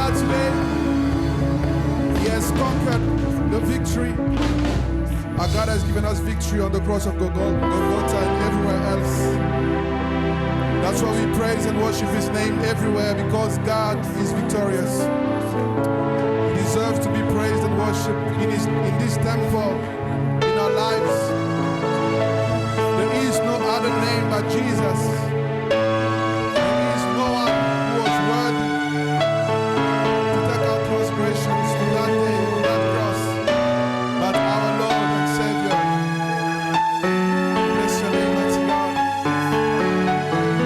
God today. He has conquered the victory. Our God has given us victory on the cross of Golgotha and everywhere else. That's why we praise and worship His name everywhere, because God is victorious. He deserves to be praised and worshipped in this temple, in our lives. There is no other name but Jesus. There is no one who was worthy to take our transgressions to that day, on that cross, but our Lord and Savior. Bless your name, mighty God.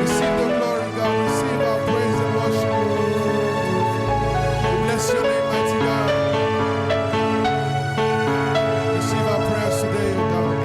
Receive the glory, God. Receive our praise and worship. We bless your name, mighty God. Receive our prayers today, O God.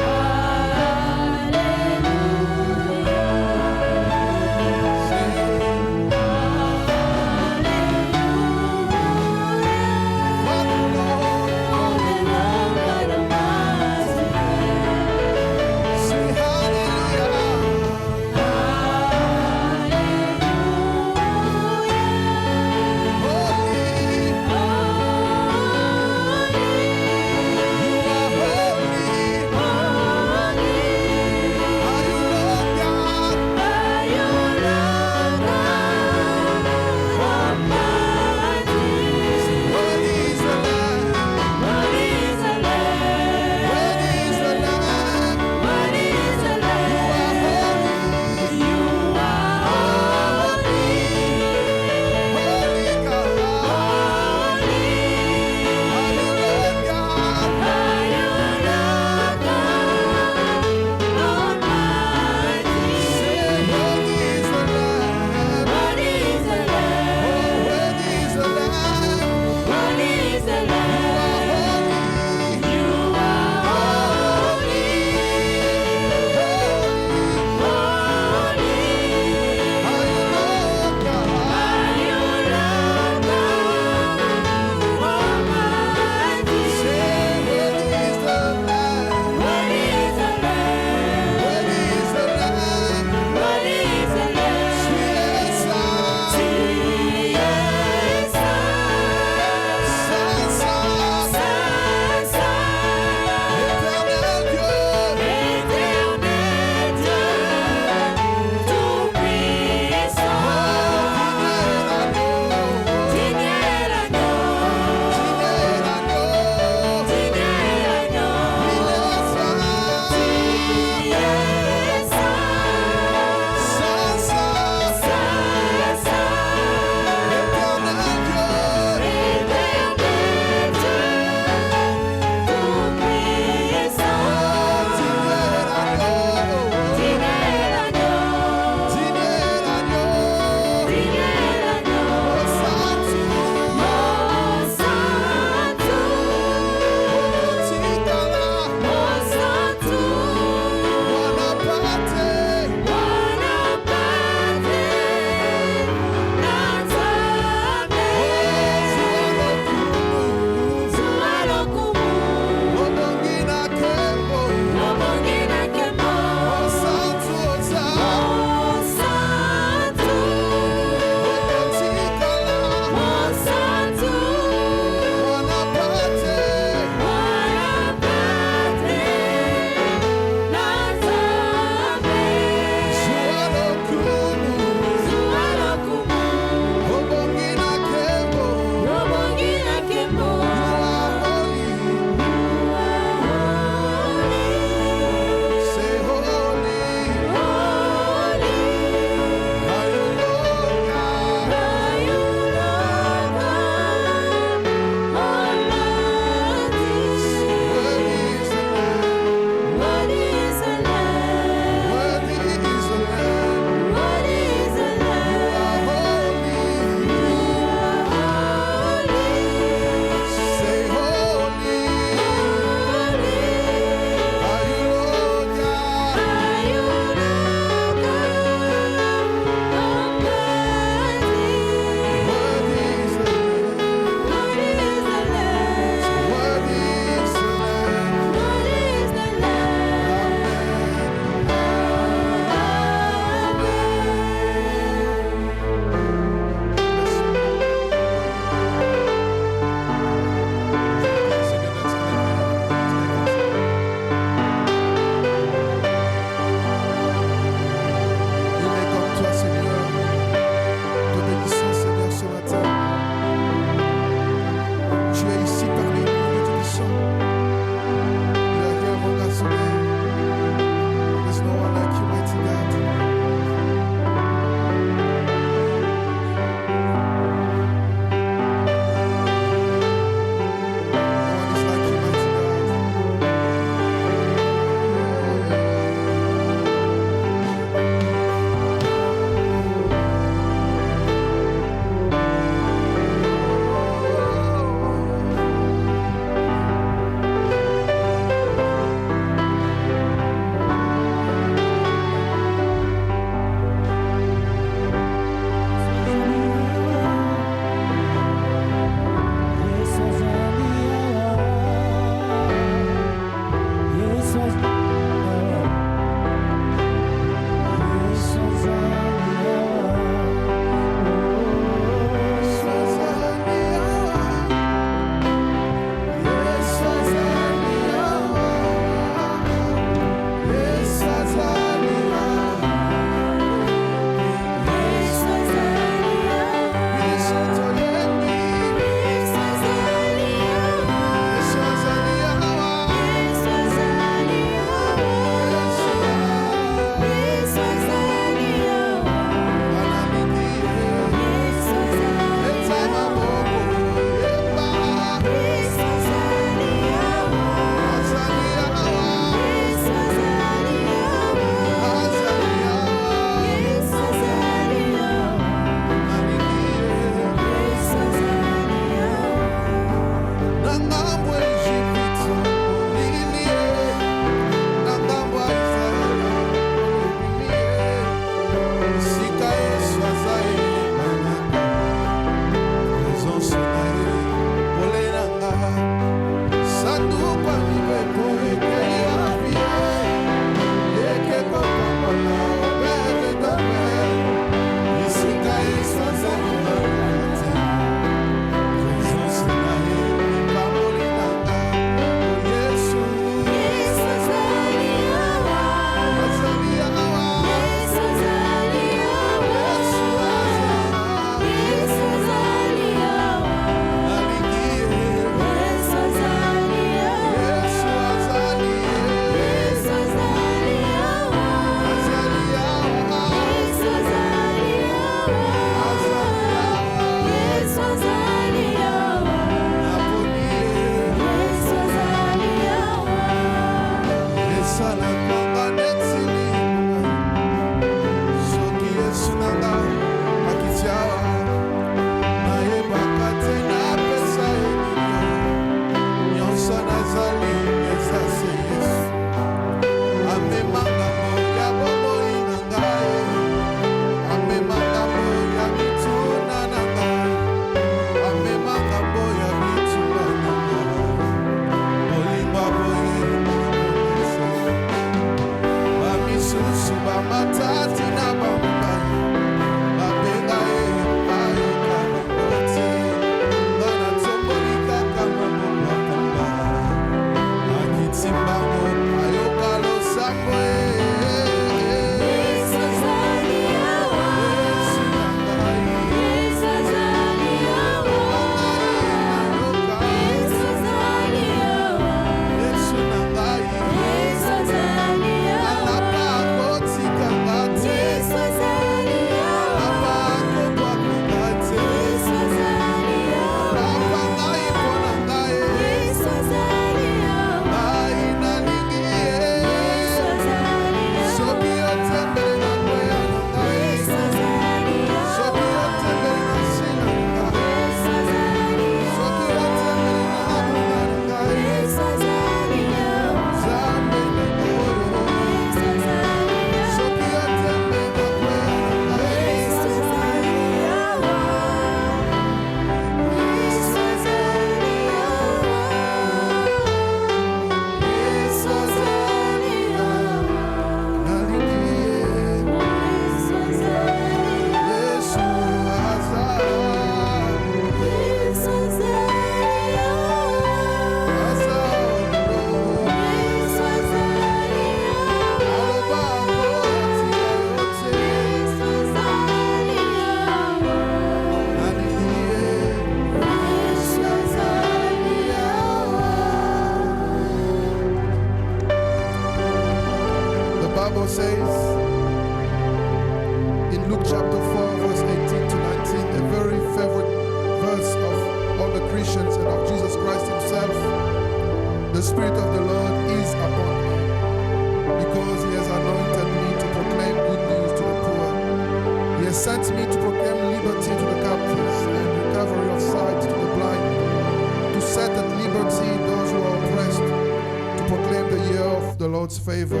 Favor.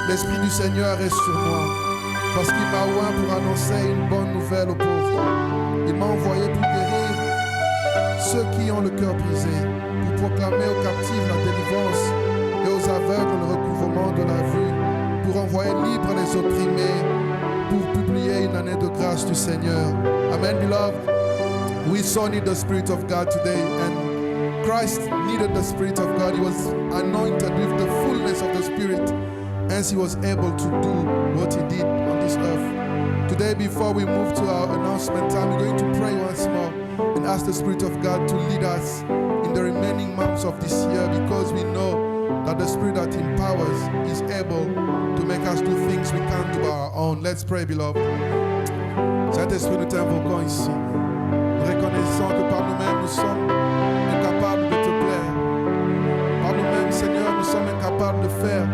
L'Esprit du Seigneur est sur moi parce qu'il m'a oint pour annoncer une bonne nouvelle aux pauvres. Il m'a envoyé pour guérir ceux qui ont le cœur brisé, pour proclamer aux captifs la délivrance et aux aveugles le recouvrement de la vue, pour envoyer libres les opprimés, pour publier une année de grâce du Seigneur. Amen, beloved. We so need the Spirit of God today, and Christ needed the Spirit of God. He was anointed with the fullness of the Spirit, as he was able to do what he did on this earth. Today, before we move to our announcement time, we're going to pray once more and ask the Spirit of God to lead us in the remaining months of this year, because we know that the Spirit that empowers is able to make us do things we can't do by our own. Let's pray, beloved. Saint-Esprit, nous t'invoquons ici. Nous reconnaissons que par nous-mêmes, nous sommes incapables de te plaire. Par nous-mêmes, Seigneur, nous sommes incapables de faire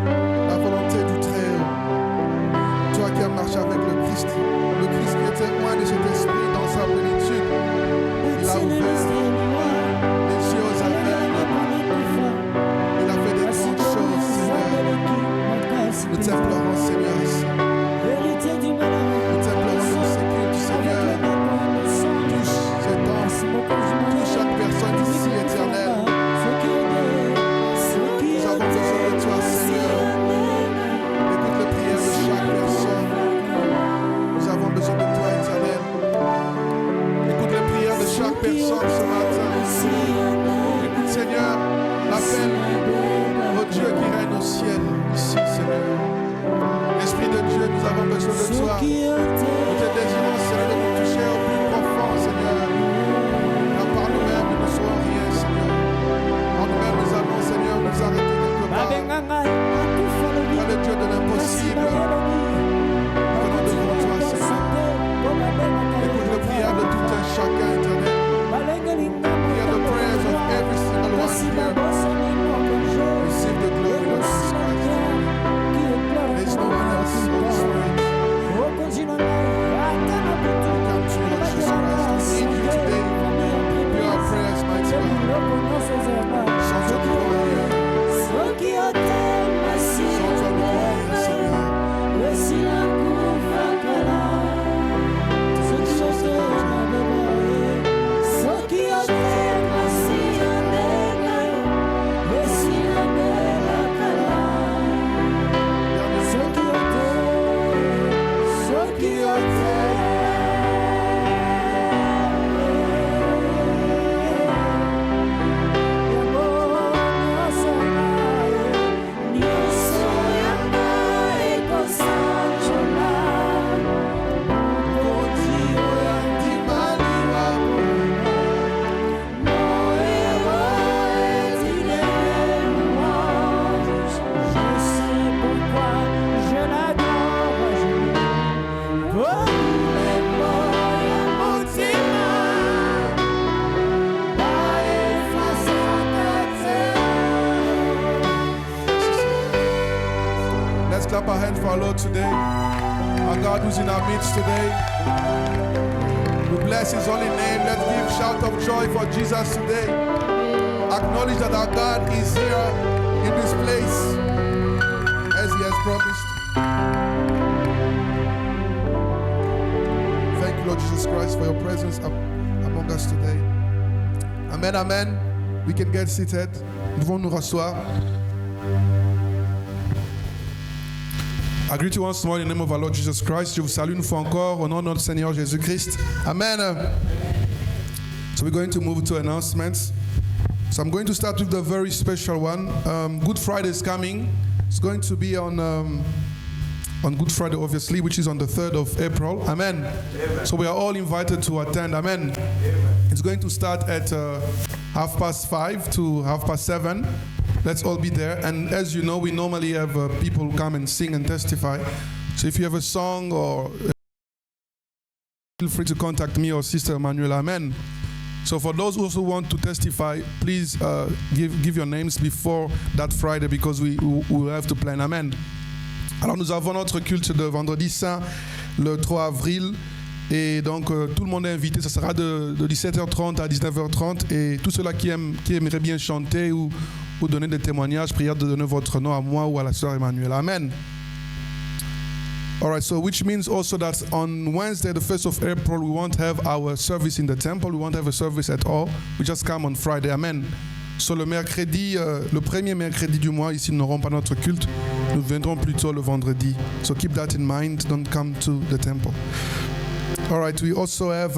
la volonté du Très-Haut. Toi qui as marché avec le Christ qui était loin de cet esprit dans sa plénitude, il a ouvert les yeux aux aveugles. Il a fait des grandes choses, Seigneur. Nous t'implorons, Seigneur, ici. Nous t'implorons dans ce culte, Seigneur. Touche cet homme, touche chaque personne ici, Éternel. Nous avons besoin de toi, Seigneur. Écoute les prières de chaque personne. Nous avons besoin de toi, Éternel. Écoute les prières de chaque personne ce matin. Écoute, Seigneur, l'appel au Dieu qui règne au ciel, ici, Seigneur. Esprit de Dieu, nous avons besoin de toi. Nous te désirons, Seigneur, de nous toucher au plus profond, Seigneur. Car par nous-mêmes, nous ne serons rien, Seigneur. Par nous-mêmes, nous allons, Seigneur, nous arrêter quelque part. Car le Dieu de l'impossible, nous venons devant toi, Seigneur. Écoute les prières de tout un chacun, Éternel. Hear the prayers of every single one here. Receive the glory, Lord. clap our hands for our Lord today. Our God who's in our midst today. We bless His holy name. Let's give a shout of joy for Jesus today. Acknowledge that our God is here in this place as He has promised. Thank you, Lord Jesus Christ, for your presence among us today. Amen, amen. We can get seated. Nous devons nous rasseoir. I greet you once more in the name of our Lord Jesus Christ. Je vous salue une fois encore au nom de notre Seigneur Jésus-Christ. Amen. So we're going to move to announcements. So I'm going to start with the very special one. Good Friday is coming. It's going to be on Good Friday, obviously, which is on the 3rd of April. Amen. Amen. So we are all invited to attend. Amen. Amen. It's going to start at 5:30 to 7:30. Let's all be there. And as you know, we normally have people come and sing and testify. So if you have a song or feel free to contact me or Sister Emmanuel. Amen. So for those who also want to testify, please give your names before that Friday because we will have to plan. Amen. Alors nous avons notre culte de vendredi saint le 3 avril. Et donc tout le monde est invité, ça sera de 17h30 à 19h30 et tous ceux-là qui aimeraient bien chanter ou donner des témoignages, prière de donner votre nom à moi ou à la sœur Emmanuel. Amen. All right, so which means also that on Wednesday, the 1st of April, we won't have our service in the temple, we won't have a service at all, we just come on Friday. Amen. So le mercredi, le premier mercredi du mois, ici, nous n'aurons pas notre culte, nous viendrons plutôt le vendredi. So keep that in mind, don't come to the temple. All right, we also have,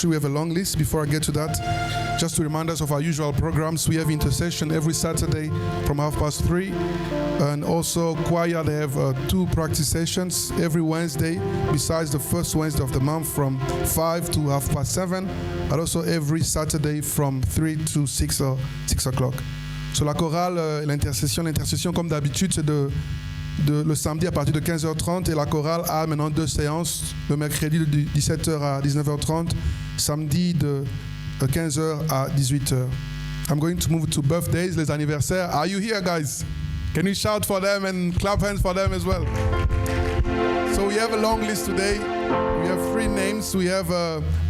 we have a long list before I get to that. Just to remind us of our usual programs, we have intercession every Saturday from 3:30. And also choir, they have 2 practice sessions every Wednesday, besides the first Wednesday of the month from 5 to 7:30. But also every Saturday from 3 to 6 o'clock. So la chorale, l'intercession comme d'habitude, c'est le samedi à partir de 15h30 et la chorale a maintenant 2 séances, le mercredi de 17h à 19h30, samedi de 15h à 18h. I'm going to move to birthdays, les anniversaires. Are you here, guys? Can you shout for them and clap hands for them as well? So we have a long list today. We have 3 names. We have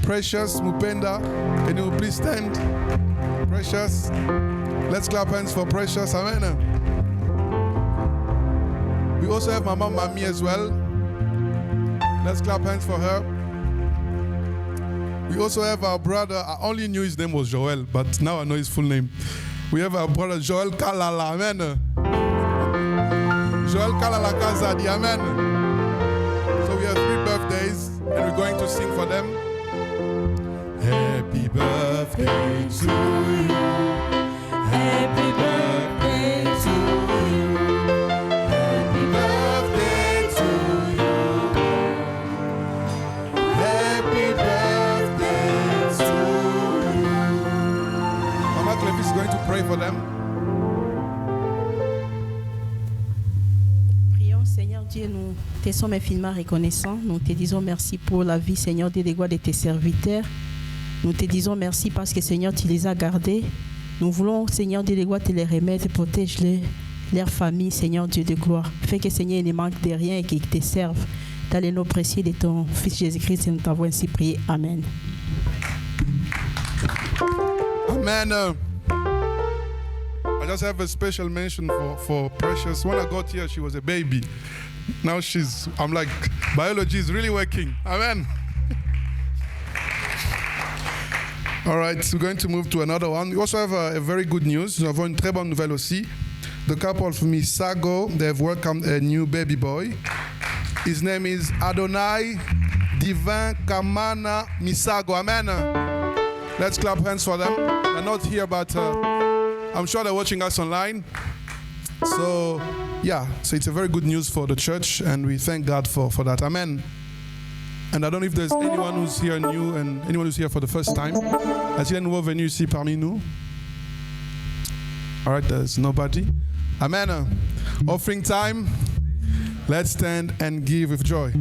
Precious Mupenda. Can you please stand? Precious. Let's clap hands for Precious. Amen. We also have Mama Mami as well. Let's clap hands for her. We also have our brother. I only knew his name was Joel, but now I know his full name. We have our brother Joel Kalala. Amen. Joel Kalala Kazadi. Amen. So we have 3 birthdays, and we're going to sing for them. Happy birthday to you. Happy birthday to you. Is going to pray for them. Prions, Seigneur Dieu, nous te sommes infiniment reconnaissants. Nous te disons merci pour la vie, Seigneur Dieu, des gloires de tes serviteurs. Nous te disons merci parce que, Seigneur, tu les as gardés. Nous voulons, Seigneur Dieu, des gloires, te les remettre, protège-les, leur famille, Seigneur Dieu de gloire. Fais que, Seigneur, il ne manque de rien et qu'ils te servent. Dans les noms précieux de ton Fils Jésus-Christ, nous t'avons ainsi prié. Amen. Amen. I just have a special mention for Precious. When I got here, she was a baby. Now I'm like, biology is really working. Amen. All right, so we're going to move to another one. We also have a very good news. Nous avons une très bonne nouvelle aussi. The couple from Misago, they have welcomed a new baby boy. His name is Adonai Divin Kamana Misago. Amen. Let's clap hands for them. They're not here, but I'm sure they're watching us online. So it's a very good news for the church, and we thank God for that. Amen. And I don't know if there's anyone who's here new and anyone who's here for the first time. Est-ce qu'il y a un nouveau venu ici parmi nous? All right, there's nobody. Amen. Offering time. Let's stand and give with joy.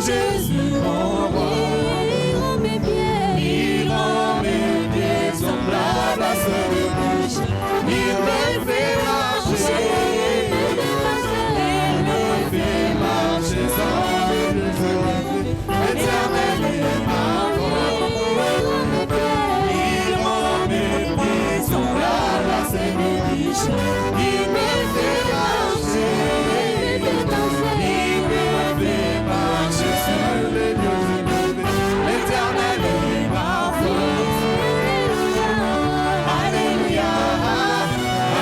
Jésus, mon roi. Il rend mes pieds semblables à ceux du bûche. Il me fait marcher. Il me fait marcher sans l'éternel est ma force. Il rend mes pieds semblables à ceux du bûche. Il me fait marcher. Il me fait marcher sur les lieux élevés. L'éternel est ma force. Alléluia.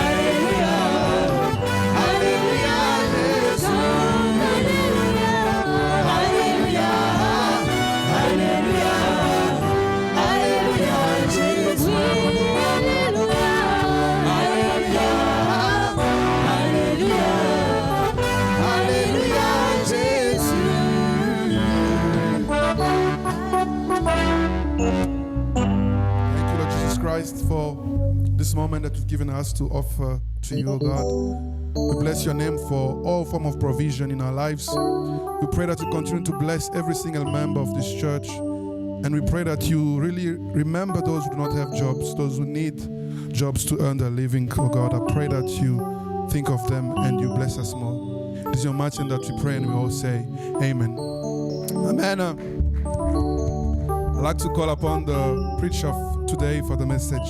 Alléluia. Alléluia, Jésus. Alléluia. Alléluia. Alléluia, Jésus. Alléluia, Jésus. Thank you, Lord Jesus Christ, for this moment that you've given us to offer to you, O God. We bless your name for all form of provision in our lives. We pray that you continue to bless every single member of this church. And we pray that you really remember those who do not have jobs, those who need jobs to earn their living, oh God. I pray that you think of them and you bless us more. It is your much and that we pray and we all say, Amen. Amen. I'd like to call upon the preacher of today for the message.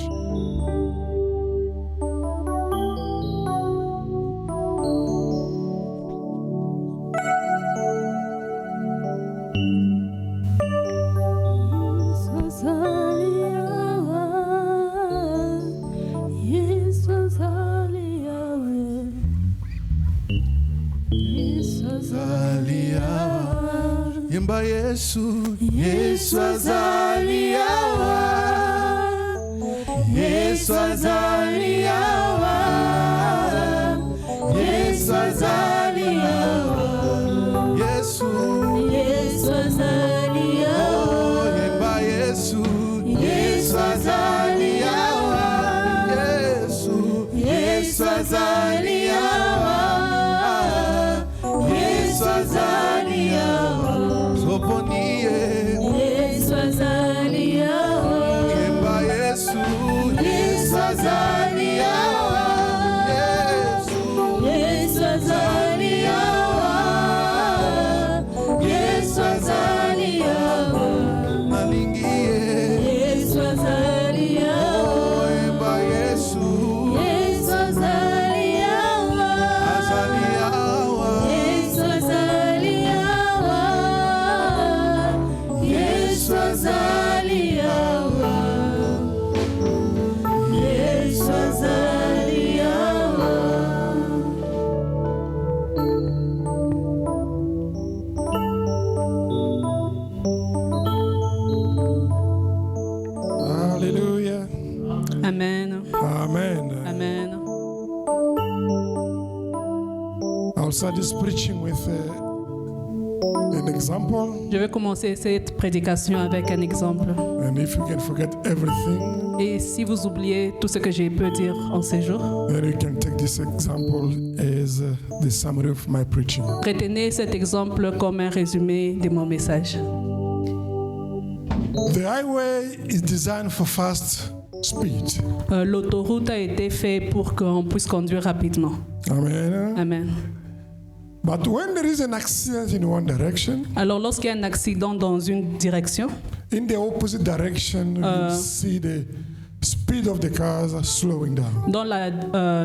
Yemba Yesu, Yesu azali awa. Yesu azali awa. Yesu azali awa. Yesu, Yesu azali oh, Yemba Yesu, Yesu azali awa. Yesu, Yesu azali awa. Yesu azali awa. Yesu azali awa. Yemba Yesu, Yesu azali awa. Yesu azali awa. Yesu azali awa. Yesu azali awa. Yemba Yesu, Yesu azali awa. Yesu azali awa. Yesu azali awa. Yesu azali awa. Hallelujah. Amen. Amen. Amen. I'll start this preaching with an example. Je vais commencer cette prédication avec un exemple. And if you can forget everything, Et si vous oubliez tout ce que j'ai pu dire en ces jours, then you can take this example as the summary of my preaching. retenez cet exemple comme un résumé de mon message. The highway is designed for fast speed. L'autoroute a été faite pour qu'on puisse conduire rapidement. Amen. Amen. But when there is an accident in one direction, Alors lorsqu'il y a un accident dans une direction, in the opposite direction, you see the speed of the cars slowing down. dans la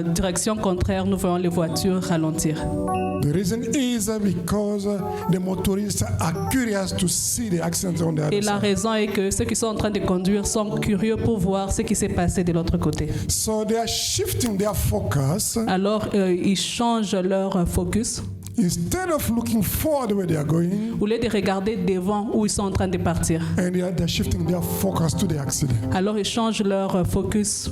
direction contraire, nous voyons les voitures ralentir. The reason is because the motorists are curious to see the accident on the Et other la side. raison est que ceux qui sont en train de conduire sont curieux pour voir ce qui s'est passé de l'autre côté. So they are shifting their focus. Alors ils changent leur focus. Instead of looking forward where they are going, Au lieu de regarder devant où ils sont en train de partir, and they're shifting their focus to the accident. alors ils changent leur focus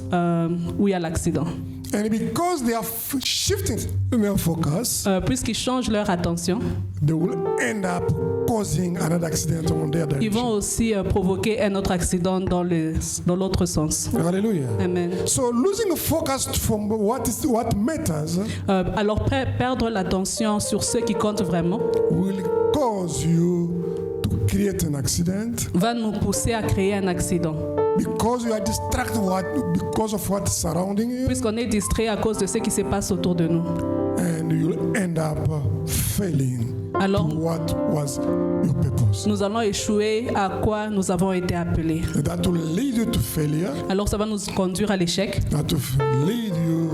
où il y a l'accident. And because they are shifting their focus, Puisqu'ils changent leur attention, they will end up causing another accident on their ils vont direction. aussi provoquer un autre accident dans l'autre sens. Hallelujah. Amen. So losing focus from what matters Alors perdre l'attention sur ce qui compte vraiment will cause you create an accident va nous pousser à créer un accident. because you are distracted because of what's surrounding you, Puisqu'on est distrait à cause de ce qui se passe autour de nous. and you'll end up failing Alors, to what was your purpose. nous allons échouer à quoi nous avons été appelés. And that will lead you to failure. Alors ça va nous conduire à l'échec. That will lead you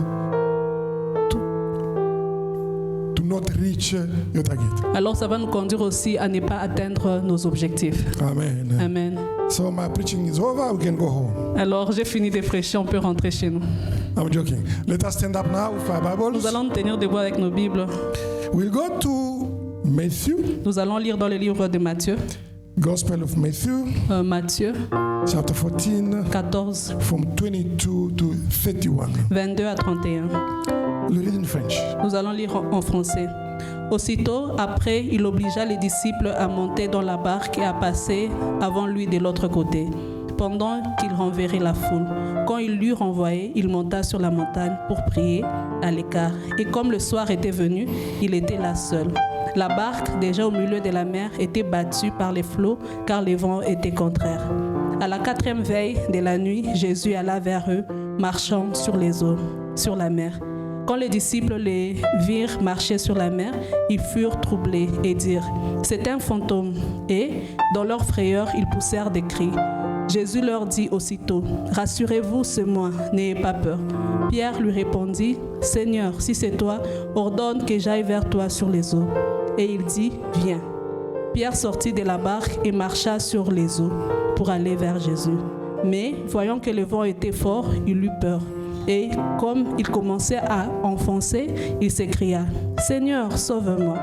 to not reach your target. Alors ça va nous conduire aussi à ne pas atteindre nos objectifs. Amen. Amen. So my preaching is over. We can go home. Alors j'ai fini de prêcher, on peut rentrer chez nous. I'm joking. Let us stand up now with our Nous Bibles. allons nous tenir debout avec nos Bibles. We'll go to Matthew, Nous allons lire dans le livre de Matthieu. Gospel of Matthew, Matthieu chapter 14, 14, from 22 to 31. 22 à 31. We read in French. Nous allons lire en français. Aussitôt après, il obligea les disciples à monter dans la barque et à passer avant lui de l'autre côté, pendant qu'il renverrait la foule. Quand il l'eut renvoyé, il monta sur la montagne pour prier à l'écart. Et comme le soir était venu, il était là seul. La barque, déjà au milieu de la mer, était battue par les flots, car les vents étaient contraires. À la 4e veille de la nuit, Jésus alla vers eux, marchant sur les eaux, sur la mer. Quand les disciples les virent marcher sur la mer, ils furent troublés et dirent « C'est un fantôme !» Et, dans leur frayeur, ils poussèrent des cris. Jésus leur dit aussitôt « Rassurez-vous, c'est moi, n'ayez pas peur. » Pierre lui répondit « Seigneur, si c'est toi, ordonne que j'aille vers toi sur les eaux. » Et il dit « Viens. » Pierre sortit de la barque et marcha sur les eaux pour aller vers Jésus. Mais, voyant que le vent était fort, il eut peur. Et comme il commençait à enfoncer, il s'écria « Seigneur, sauve-moi !»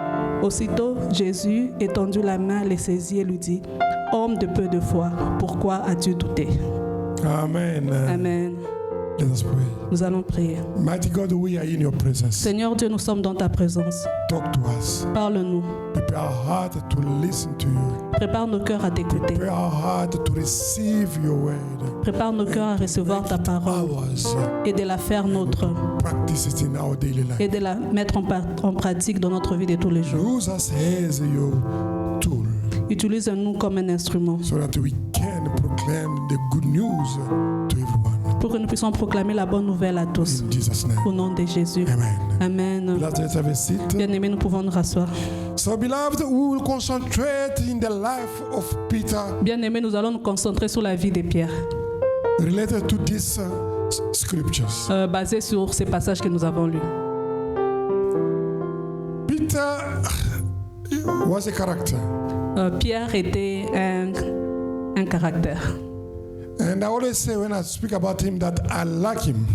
Aussitôt, Jésus, étendit la main, le saisit et lui dit « Homme de peu de foi, pourquoi as-tu douté ?» Amen. Amen. Let us pray. Nous allons prier. Mighty God, we are in your presence. Seigneur Dieu, nous sommes dans ta présence. Talk to us. Parle-nous. Prepare our heart to listen to you. Prépare nos cœurs à t'écouter. Prepare our heart to receive your word. Prépare nos cœurs à recevoir ta parole Ours. et de la faire nôtre Practice it in our daily life. et de la mettre en pratique dans notre vie de tous les jours. Use us as your tool Utilise-nous comme un instrument so that we can proclaim the good news to everyone. pour que nous puissions proclamer la bonne nouvelle à tous. In Jesus' name. Au nom de Jésus. Amen. Amen. Let's have a seat. Bien-aimés, nous pouvons nous rasseoir. So, beloved, we will concentrate in the life of Peter Bien-aimés, nous allons nous concentrer sur la vie de Pierre, related to these scriptures. basé sur ces passages que nous avons lus. Peter was a character. Pierre était un caractère. And I always say when I speak about him that I like him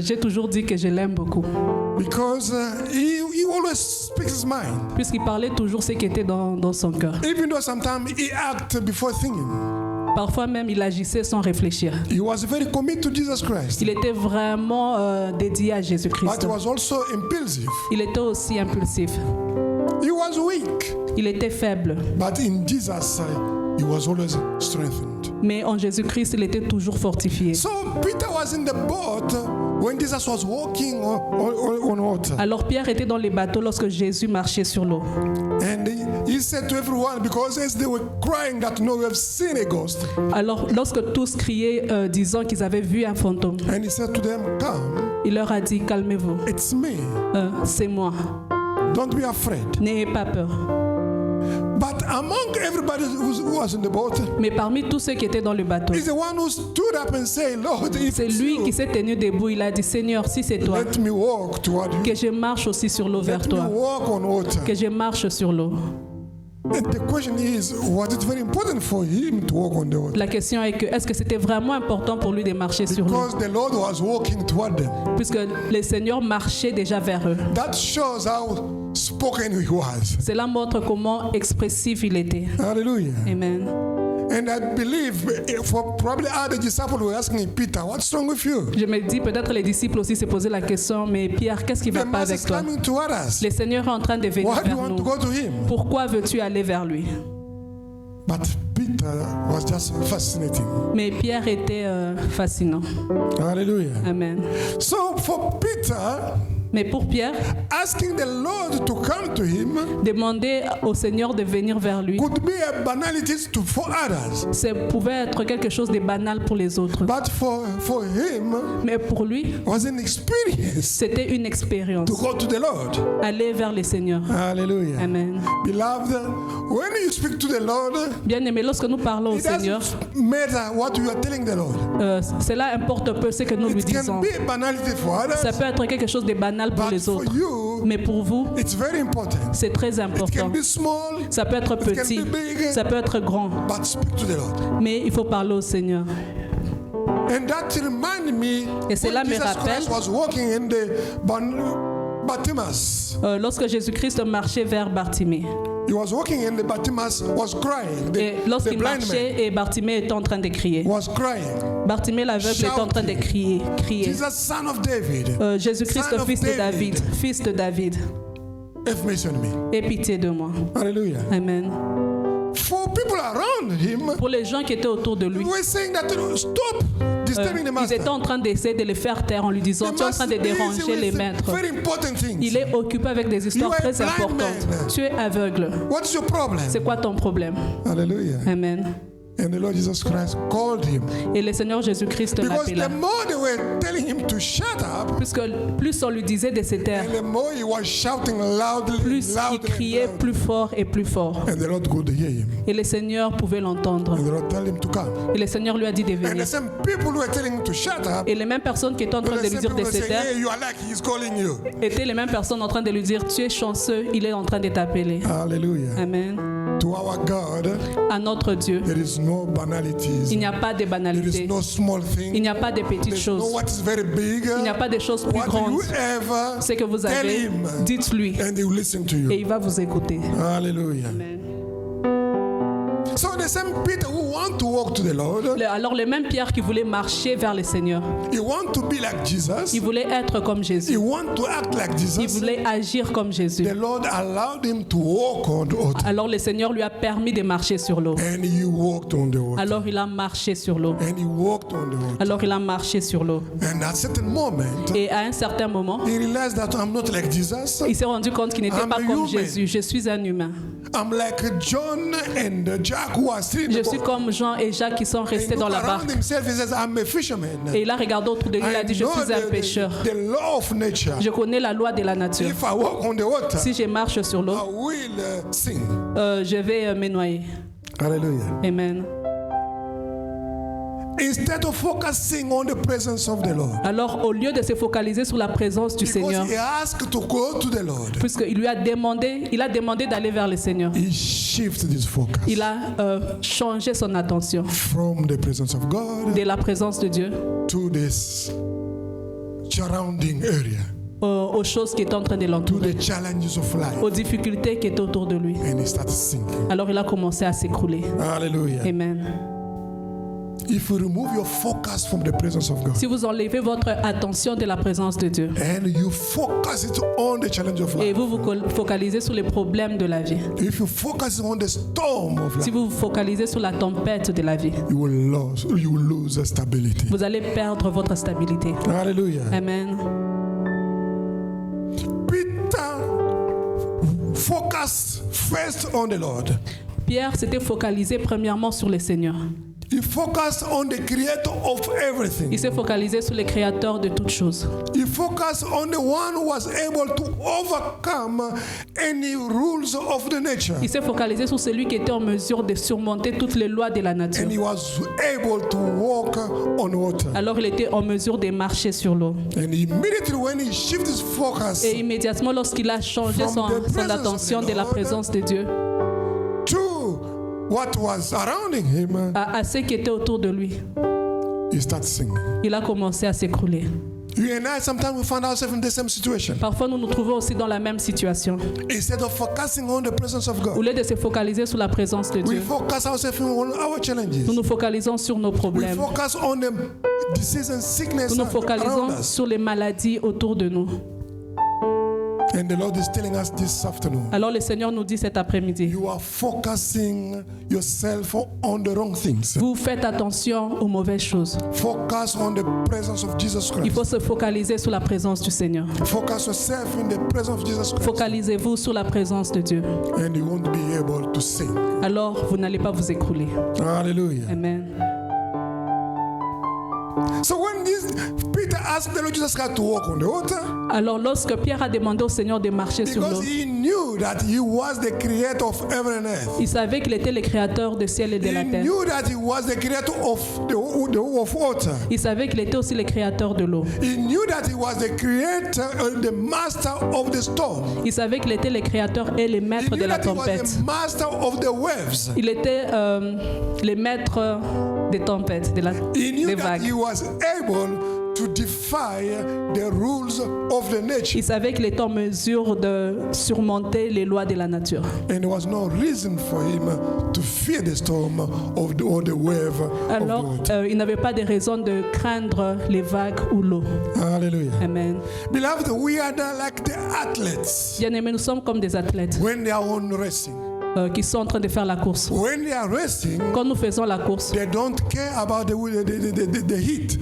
J'ai toujours dit que je l'aime beaucoup, because he always speaks his mind. puisqu'il parlait toujours ce qui était dans son cœur. Even though sometimes he acted before thinking. Parfois même, il agissait sans réfléchir. He was very committed to Jesus Christ. Il était vraiment dédié à But Jésus-Christ. he was also impulsive. Il était aussi impulsif. He was weak. Il était faible. But in Jesus, he was always strengthened. Mais en Jésus-Christ, il était toujours fortifié. So Peter was in the boat when Jesus was walking on water. Alors Pierre était dans les bateaux lorsque Jésus marchait sur l'eau. And he said to everyone, because as they were crying that, no, we have seen a ghost. Alors lorsque tous criaient disant qu'ils avaient vu un fantôme, And he said to them, come, il leur a dit « Calmez-vous, it's me. c'est moi, Don't be afraid. n'ayez pas peur. » But among everybody who was in the boat, Mais parmi tous ceux qui étaient dans le bateau, he's the one who stood up and said, Lord, if c'est it's lui qui you, s'est tenu debout. Il a dit « Seigneur, si c'est toi, let me walk toward you. que je marche aussi sur l'eau vers Let me toi, walk on water. que je marche sur l'eau. » And the question is, was it very important for him to walk on the water? La question est que est-ce que c'était vraiment important pour lui de marcher sur l'eau, Because the Lord was walking toward them. puisque le Seigneur marchait déjà vers eux. That shows how spoken he was. Cela montre comment expressif il était. Hallelujah. Amen. And I believe for probably other disciples were asking Peter, what's wrong with you? Je me dis, peut-être les disciples aussi se posaient la question, mais Pierre, qu'est-ce qui ne The va pas master avec is toi? coming toward us. Le Seigneur est en train de venir Why do you vers want to nous. go to him? Pourquoi veux-tu aller vers lui? But Peter was just fascinating. Mais Pierre était fascinant. Hallelujah. Amen. So for Peter, Mais pour Pierre, asking the Lord to come to him demander au Seigneur de venir vers lui, could be a banality for others. ça pouvait être quelque chose de banal pour les autres. But for him, Mais pour lui, was an experience c'était une expérience. to go to the Lord. Aller vers le Seigneur. Hallelujah. Amen. Beloved, when you speak to the Lord, Bien-aimés, lorsque nous parlons au it Seigneur, doesn't matter what you are telling the Lord. cela importe peu ce que nous lui It can disons. be a banality for others, Ça peut être quelque chose de banal pour but les for autres. you, Mais pour vous, it's very important. c'est très It can important. be small, Ça peut être it can petit, be big, ça peut être grand. but speak to the Lord. Mais il faut parler au Seigneur. And that reminded me Et cela when me Jesus rappelle- Christ was walking in the Bartimaeus. Lorsque Jésus-Christ marchait vers Bartimée. He was walking and the Bartimaeus was crying. Et The lorsqu'il blind man marchait, et Bartimée était en train de crier. was crying. Bartimée l'aveugle était en train de crier. Jesus, son of David, Jésus-Christ, Son of fils de David. David, fils de David, have mercy on me. aie pitié de moi. Hallelujah. Amen. For people around him, Pour les gens qui étaient autour de lui, we were saying that stop disturbing the ils master. étaient en train d'essayer de les faire taire en lui disant The tu es en train de master is busy déranger les with maîtres. very important things. Il est occupé avec des histoires You are a très blind importantes. man. Tu es aveugle. What's your problem? C'est quoi ton problème? Hallelujah. Amen. And the Lord Jesus Christ called him. Et le Seigneur Jésus-Christ Because l'appela. the more they were telling him to shut up, Puisque plus on lui disait de se taire, and the more he was shouting loudly, plus il louder, criait and louder. plus fort et plus fort. And the Lord could hear him. Et le Seigneur pouvait l'entendre. And the Lord told him to come. Et le Seigneur lui a dit de And the venir. same people who were telling him to shut up, Et les mêmes personnes qui étaient en train were de the lui same dire de people who se were saying, taire hey, you are like he's calling you. étaient les mêmes personnes en train de lui dire tu es chanceux, il est en train de t'appeler. Hallelujah. Amen. To our God, À notre Dieu, there is no il banalities. n'y a pas de There is banalité. no small Il thing. n'y a pas de petites There's no choses. what is very big. Il n'y a pas de choses plus What grandes. you ever Ce que vous tell avez, him, dites-lui. and he will listen to Et you. il va vous écouter. Hallelujah. Amen. So the same Peter who want to walk to the Lord, Alors le même Pierre qui voulait marcher vers le Seigneur, he want to be like Jesus. il voulait être comme He Jésus. want to act like Il Jesus. voulait agir comme Jésus. The Lord allowed him to walk on the water, Alors le Seigneur lui a permis de marcher sur l'eau. and he walked on the water. Alors il a marché sur l'eau. And he walked on the water. Alors il a marché sur l'eau. And at a certain moment, Et à un certain moment, he realized that I'm not like Jesus. il s'est rendu compte qu'il n'était I'm pas a comme human. Jésus. Je suis un humain. I'm like John and Jack who are still in Je the suis boat. comme Jean et Jacques qui sont And restés he dans la looked around barque. himself, he says, I'm a fisherman. Et il a regardé autour de lui, il a dit, je suis un pêcheur. the law of nature. Je connais la loi de la nature. If I walk on the water, Si je marche sur l'eau, I will sing. je vais me noyer. Hallelujah. Amen. Instead of focusing on the presence of the Lord, Alors, au lieu de se focaliser sur la présence du Seigneur, because he asked to go to the Lord, puisqu'il lui a demandé d'aller vers le Seigneur, he shifted his focus il a changé son attention from the presence of God de la présence de Dieu to this surrounding area, aux choses qui étaient en train de to l'entourer, the challenges of life, aux difficultés qui étaient autour de lui. and he started singing. Alors, il a commencé à s'écrouler. Hallelujah. Amen. If you remove your focus from the presence of God Si vous enlevez votre attention de la présence de Dieu and you focus it on the challenge of et life, vous vous focalisez sur les problèmes de la vie, if you focus on the storm of si life, vous vous focalisez sur la tempête de la vie, you will lose stability. vous allez perdre votre stabilité. Hallelujah. Amen. Peter focused first on the Lord. Pierre s'était focalisé premièrement sur le Seigneur. He focused on the creator of everything. Il s'est focalisé sur le créateur de toutes choses. He focused on the one who was able to overcome any rules of the nature. Il s'est focalisé sur celui qui était en mesure de surmonter toutes les lois de la nature. And he was able to walk on water. Alors il était en mesure de marcher sur l'eau. And immediately when he shifted his focus Et immédiatement lorsqu'il a changé son attention de la présence de Dieu to what was surrounding him, à ce qui était autour de lui, he started singing. il a commencé à s'écrouler. You and I, sometimes we find ourselves in the same situation. Parfois nous nous trouvons aussi dans la même situation. Instead of focusing on the presence of Au God, lieu de se focaliser sur la présence de we Dieu, focus ourselves on our challenges. nous nous focalisons sur nos We problèmes. focus on the disease and sickness Nous nous around focalisons us. sur les maladies autour de nous. And the Lord is telling us this afternoon, Alors le Seigneur nous dit cet après-midi, you are focusing yourself on the wrong things. vous faites attention aux mauvaises choses. Focus on the presence of Jesus Il faut Christ. se focaliser sur la présence du Seigneur. Focus yourself in the presence of Jesus Christ. Focalisez-vous sur la présence de Dieu. And you won't be able to sing. Alors vous n'allez pas vous écrouler. Hallelujah. Amen. So when Peter asked the Lord Jesus Christ to walk on the water, Alors lorsque Pierre a demandé au Seigneur de marcher sur l'eau, because he knew that he was the creator of heaven and earth. il savait qu'il était le créateur du ciel et de He la terre. knew that he was the creator of water. Il savait qu'il était aussi le créateur de l'eau. He knew that he was the creator and the master of the storm. Il savait qu'il était le créateur et le He maître knew de la that he was tempête. the master of the waves. Il était le maître des tempêtes, He knew des that vagues. he was able to defy the rules of the nature. Il savait qu'il était en mesure de surmonter les lois de la nature. And there was no reason for him to fear the storm or the wave Alors, of the water. il n'avait pas de raison de craindre les vagues ou l'eau. Hallelujah. Amen. Beloved, we are like the athletes Bien-aimés, nous sommes comme des athlètes when they are on racing. qui sont en train de faire la course. When they are racing, Quand nous faisons la course, they don't care about the heat.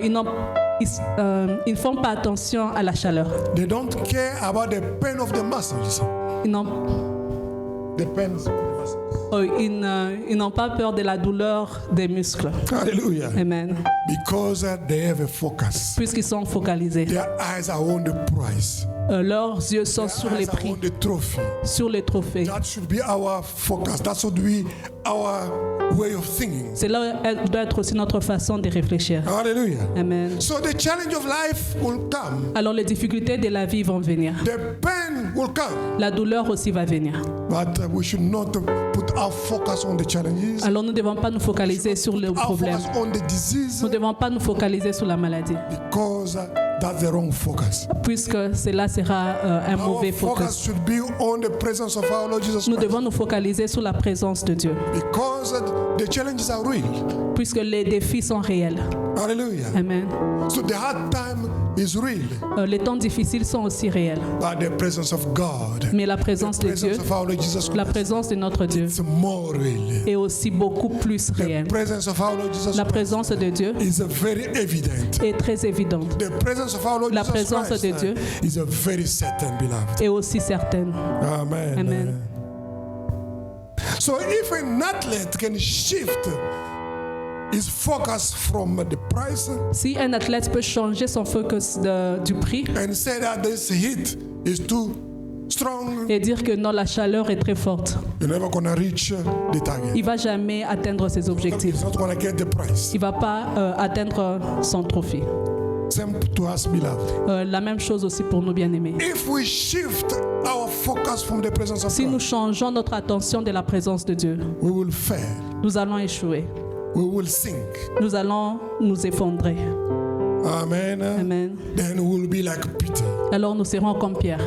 ils ne font pas attention à la chaleur. They don't care about the pain of the muscles. Ils n'ont The pain of the muscles. ils n'ont pas peur de la douleur des muscles. Hallelujah. Amen. Because they have a focus. Puisqu'ils sont focalisés. Their eyes are on the prize. Leurs yeux sont sur Their les eyes are prix, on the trophy. sur les trophées. That should be our focus. That should be our way of thinking. Cela doit être aussi notre façon de réfléchir. Hallelujah. Amen. So the challenge of life will come. Alors les difficultés de la vie vont venir. The pain will come. La douleur aussi va venir. But we should not put our focus on the challenges. Alors nous ne devons pas nous focaliser sur le Our problème. focus on the disease, Nous ne devons pas nous focaliser sur la maladie, because that's the wrong focus. puisque cela sera un Our mauvais focus focus. should be on the presence of our Lord Jesus Nous Christ, devons nous focaliser sur la présence de Dieu, because the challenges are real. puisque les défis sont réels. Hallelujah. Amen. So the hard time is real, Les temps difficiles sont aussi réels, but the presence of God, mais la présence the de Dieu, presence of our Lord Jesus la Christ, présence de notre Dieu is more real. est aussi beaucoup plus The réelle. presence of our Lord Jesus La Christ présence de Dieu is very evident. est très évidente, The presence of our Lord La Jesus présence Christ de Dieu is a very certain, beloved. est aussi certaine. Amen. Amen. So if an athlete can shift his focus from the price Si un athlète peut changer son focus du prix and say that this heat is too strong, et dire que non, la chaleur est très forte, you're never gonna reach the target. il va jamais atteindre ses objectifs. He's not gonna get the prize. Il va pas atteindre son trophée. Same to us, beloved. La même chose aussi pour nous bien-aimés. If we shift our focus from the presence of Si nous God, changeons notre attention de la présence de Dieu, we will fail. nous allons échouer. We will sink. Nous allons nous effondrer. Amen. Amen. Then we will be like Peter, Alors nous serons comme Pierre,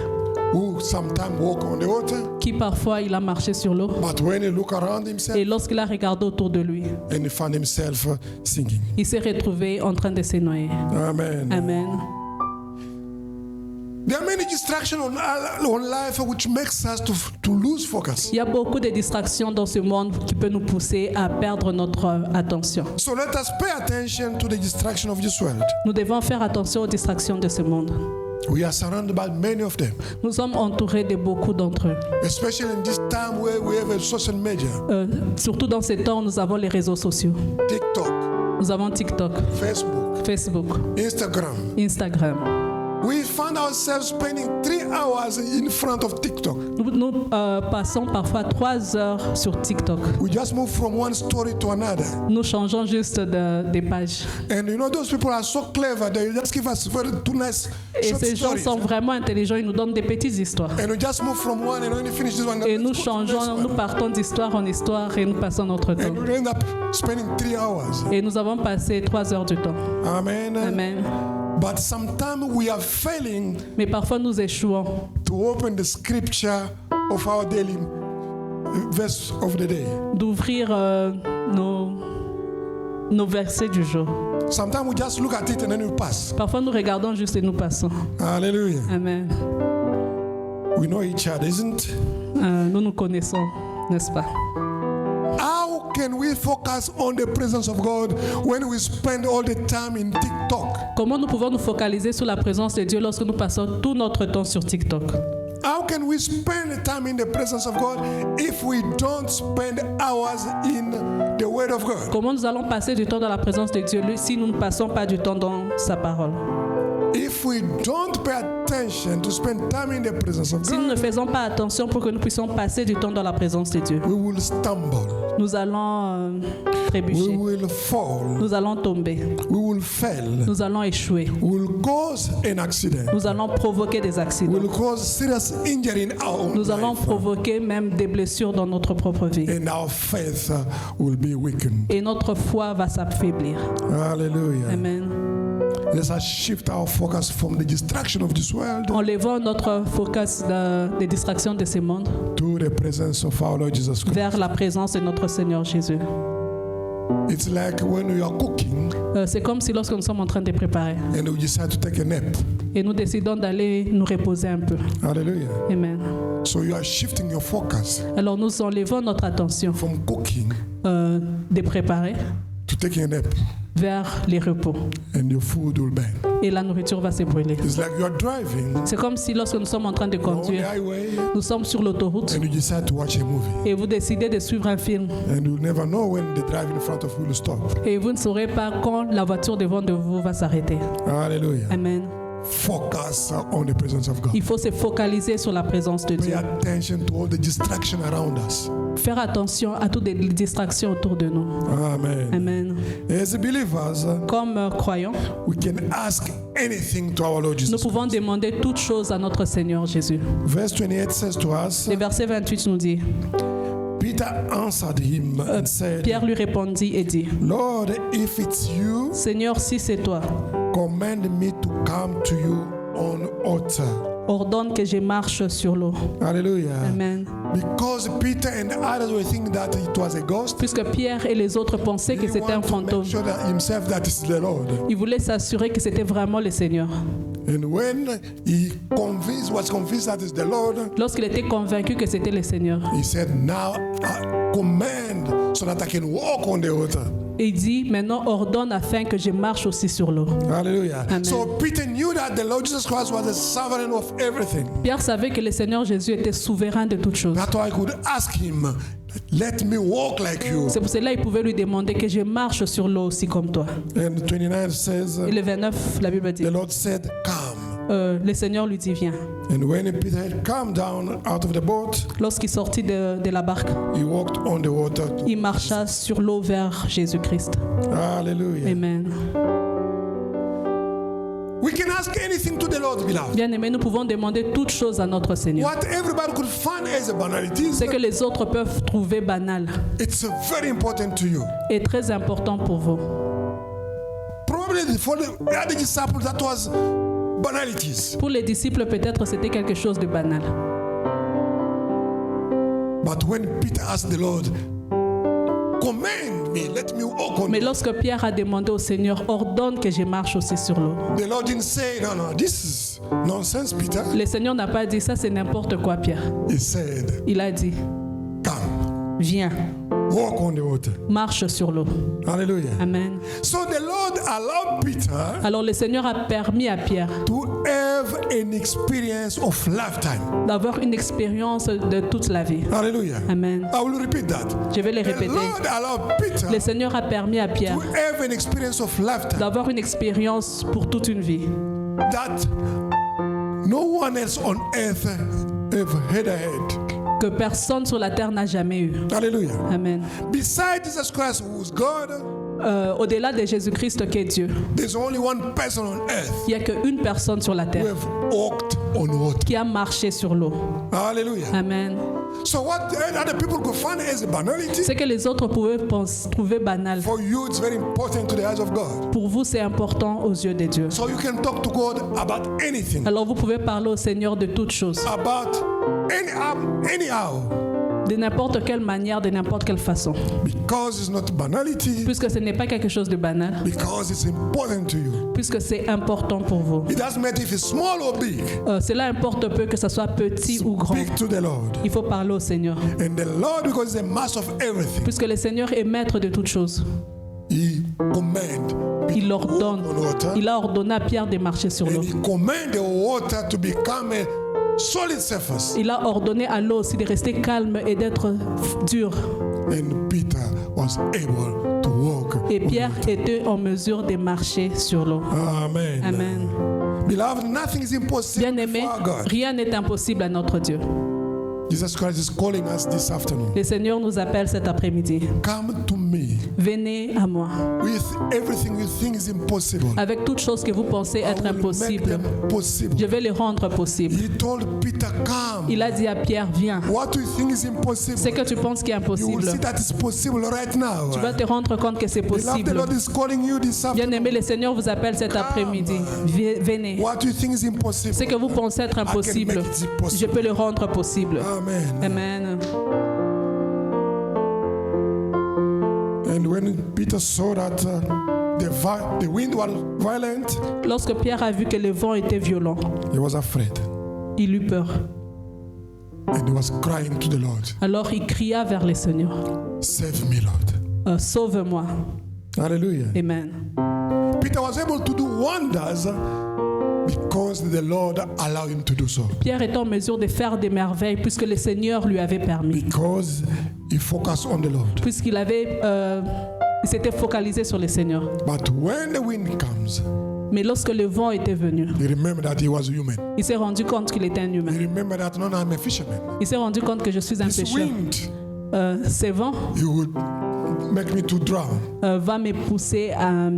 who sometimes walk on the water, qui parfois il a marché sur l'eau but when he look around himself, et lorsqu'il a regardé autour de lui, and he found himself sinking. il s'est retrouvé en train de se noyer. Amen. Amen. There are many distractions on life which makes us to lose focus. Il y a beaucoup de distractions dans ce monde qui peut nous pousser à perdre notre attention. So let us pay attention to the distraction of this world. Nous devons faire attention aux distractions de ce monde. We are surrounded by many of them, Nous sommes entourés de beaucoup d'entre eux. especially in this time where we have a social media, Surtout dans ces temps où nous avons les réseaux sociaux. TikTok, Nous avons TikTok, Facebook, Facebook, Instagram. Instagram. We found ourselves spending 3 hours in front of TikTok. Nous passons parfois 3 heures sur TikTok. We just move from one story to another. Nous changeons juste des pages. And you know, those people are so clever. They just give us two nice Et short ces gens stories. sont vraiment intelligents, ils nous donnent des petites histoires. And we just move from one, and when you finish this one, Et let's nous go to the next changeons, one. nous partons d'histoire en histoire et nous passons notre temps. And we end up spending 3 hours. Et nous avons passé 3 heures du temps. Amen. Amen. But sometimes we are failing Mais parfois nous échouons to open the scripture of our daily verse of the day. d'ouvrir nos versets du jour. Sometimes we just look at it and then we pass. Parfois nous regardons juste et nous passons. Hallelujah. Amen. We know each other, isn't? Nous nous connaissons, n'est-ce pas? How can we focus on the presence of God when we spend all the time in TikTok? Comment nous pouvons nous focaliser sur la présence de Dieu lorsque nous passons tout notre temps sur TikTok? How can we spend the time in the presence of God if we don't spend hours in the Word of God? Comment nous allons passer du temps dans la présence de Dieu si nous ne passons pas du temps dans sa parole? If we don't pay attention to spend time in the presence of Si nous ne God, faisons pas attention pour que nous puissions passer du temps dans la présence de Dieu, we will stumble, nous allons we trébucher, will fall, nous allons tomber, we will fail, nous allons échouer, we will cause an accident, nous allons provoquer des we accidents, will cause serious injury in our own nous allons life, provoquer même des blessures dans notre propre vie. and our faith will be weakened. Et notre foi va s'affaiblir. Hallelujah. Amen. Let us shift our focus from the distraction of this world Enlevons notre focus des distractions de ce monde to the presence of our Lord Jesus Christ. vers la présence de notre Seigneur Jésus. It's like when you are cooking C'est comme si lorsque nous sommes en train de préparer and you decide to take a nap. et nous décidons d'aller nous reposer un peu. Hallelujah. Amen. So you are shifting your focus Alors nous enlevons notre attention from cooking de préparer to taking a nap, vers les repos and your food will burn. et la nourriture va se brûler. It's like you are driving C'est comme si lorsque nous sommes en train de on the conduire, highway nous sommes sur l'autoroute and you decide to watch a movie, et vous décidez de suivre un film and you never know when the drive in front of you will stop. et vous ne saurez pas quand la voiture devant de vous va s'arrêter. Hallelujah. Amen. Focus on the presence of God. Il faut se focaliser sur la présence de Pay Dieu. attention to all the distraction around us. Faire attention à toutes les distractions autour de nous. Amen. Amen. As believers, Comme croyants, we can ask anything to our Lord nous Jesus. pouvons demander toutes choses à notre Seigneur Jésus. Verse 28 says to us, Le verset 28 nous dit, Peter answered him and said, Pierre lui répondit et dit, Lord, if it's you, Seigneur, si c'est toi, command me to come to you on water. ordonne que je marche sur l'eau. Hallelujah. Amen. Because Peter and others were thinking that it was a ghost, Puisque Pierre et les autres pensaient que he c'était un wanted to fantôme, make sure that himself that is the Lord. ils voulaient s'assurer que c'était vraiment le Seigneur. And when he was convinced that it's the Lord, Lorsqu'il était convaincu que c'était le Seigneur, he said, now I command so that I can walk on the water. il dit, maintenant ordonne afin que je marche aussi sur l'eau. Hallelujah. Amen. So Peter knew that the Lord Jesus Christ was the sovereign of everything. Pierre savait que le Seigneur Jésus était souverain de toutes choses. That's why I could ask him, let me walk like you. C'est pour cela qu'il pouvait lui demander que je marche sur l'eau aussi comme toi. And 29 says, Et le 29, la Bible dit, the Lord said, come. le Seigneur lui dit, viens. And when Peter had come down out of the boat, Lorsqu'il sortit de la barque, he walked on the water. il marcha sur l'eau vers Jésus-Christ. Hallelujah. Amen. We can ask anything to the Lord, beloved. Bien aimé, nous pouvons demander toutes choses à notre Seigneur. What everybody could find as a banality, Ce que les autres peuvent trouver banal it's very important to you. est très important pour vous. Probably for the other disciples, that was banalities. Pour les disciples, peut-être c'était quelque chose de banal. But when Peter asked the Lord, command me, let me walk on Mais it. lorsque Pierre a demandé au Seigneur, ordonne que je marche aussi sur l'eau. The Lord didn't say, no, this is nonsense, Peter. Le Seigneur n'a pas dit ça, c'est n'importe quoi, Pierre. He said, Il a dit, come, viens, walk on the water. marche sur l'eau. Hallelujah. Amen. So the Lord allowed Peter Alors le Seigneur a permis à Pierre to have an experience of lifetime. d'avoir une expérience de toute la vie. Hallelujah. Amen. I will repeat that. Je vais le The répéter. Lord allowed Peter Le Seigneur a permis à Pierre to have an experience of lifetime d'avoir une expérience pour toute une vie that no one else on earth ever had. que personne sur la terre n'a jamais eu. Hallelujah. Amen. Besides Jesus Christ, who is God, Au-delà de Jésus-Christ qui est Dieu, there's only one person on earth il n'y a qu'une personne sur la who terre have walked on water. qui a marché sur l'eau. Hallelujah. Amen. So what other people could find as a banality, Ce que les autres pouvaient trouver banal, for you it's very important to the eyes of God. pour vous c'est important aux yeux de Dieu. So you can talk to God about anything, Alors vous pouvez parler au Seigneur de toutes choses. about anyhow. de n'importe quelle manière, de n'importe quelle façon. Because it's not banality, Puisque ce n'est pas quelque chose de banal, because it's important to you. puisque c'est important pour vous. It doesn't matter if it's small or big. Cela importe peu que ce soit petit ou grand. Speak to the Lord. Il faut parler au Seigneur. And the Lord, because he's the master of everything, Puisque le Seigneur est maître de toutes choses. he command. Il ordonne. Il a ordonné à Pierre de marcher sur l'eau. And he command the water to become a solid surface. Il a ordonné à l'eau aussi de rester calme et d'être dur. And Peter was able to walk. Et Pierre était en mesure de marcher sur l'eau. Amen. Amen. Beloved, nothing is impossible Bien-aimé, for God. rien n'est impossible à notre Dieu. Jesus Christ is calling us this afternoon. Le Seigneur nous appelle cet après-midi. Come to me Venez à moi. with everything you think is impossible. Avec toutes choses que vous pensez I être will make impossibles, them possible. je vais les rendre possibles. He told Peter, come. Il a dit à Pierre, viens. What you think is impossible, Ce que tu penses qui est you will impossible, see that it's possible right now. tu vas te rendre compte que c'est Beloved, the possible. Lord is calling you this afternoon. Bien-aimé, le Seigneur vous appelle cet après-midi. Venez. What you think is impossible. Ce que vous pensez être impossible, make it possible. je peux le rendre possible. Amen. Amen. And when Peter saw that the wind was violent, Lorsque Pierre a vu que le vent était violent, he was afraid. il eut peur. And he was crying to the Lord, Alors il cria vers le Seigneur. save me, Lord. Sauve-moi. Hallelujah. Amen. Peter was able to do wonders because the Lord allowed him to do so. Pierre est en mesure de faire des merveilles puisque le Seigneur lui avait permis. Because he focused on the Lord. Puisqu'il avait, il s'était focalisé sur le Seigneur. But when the wind comes, Mais lorsque le vent était venu, he remembered that he was human. il s'est rendu compte qu'il était un humain. He remembered that, no, I'm a fisherman. Il s'est rendu compte que je suis un This pécheur. wind, Ces vents he would make me to drown. va me pousser à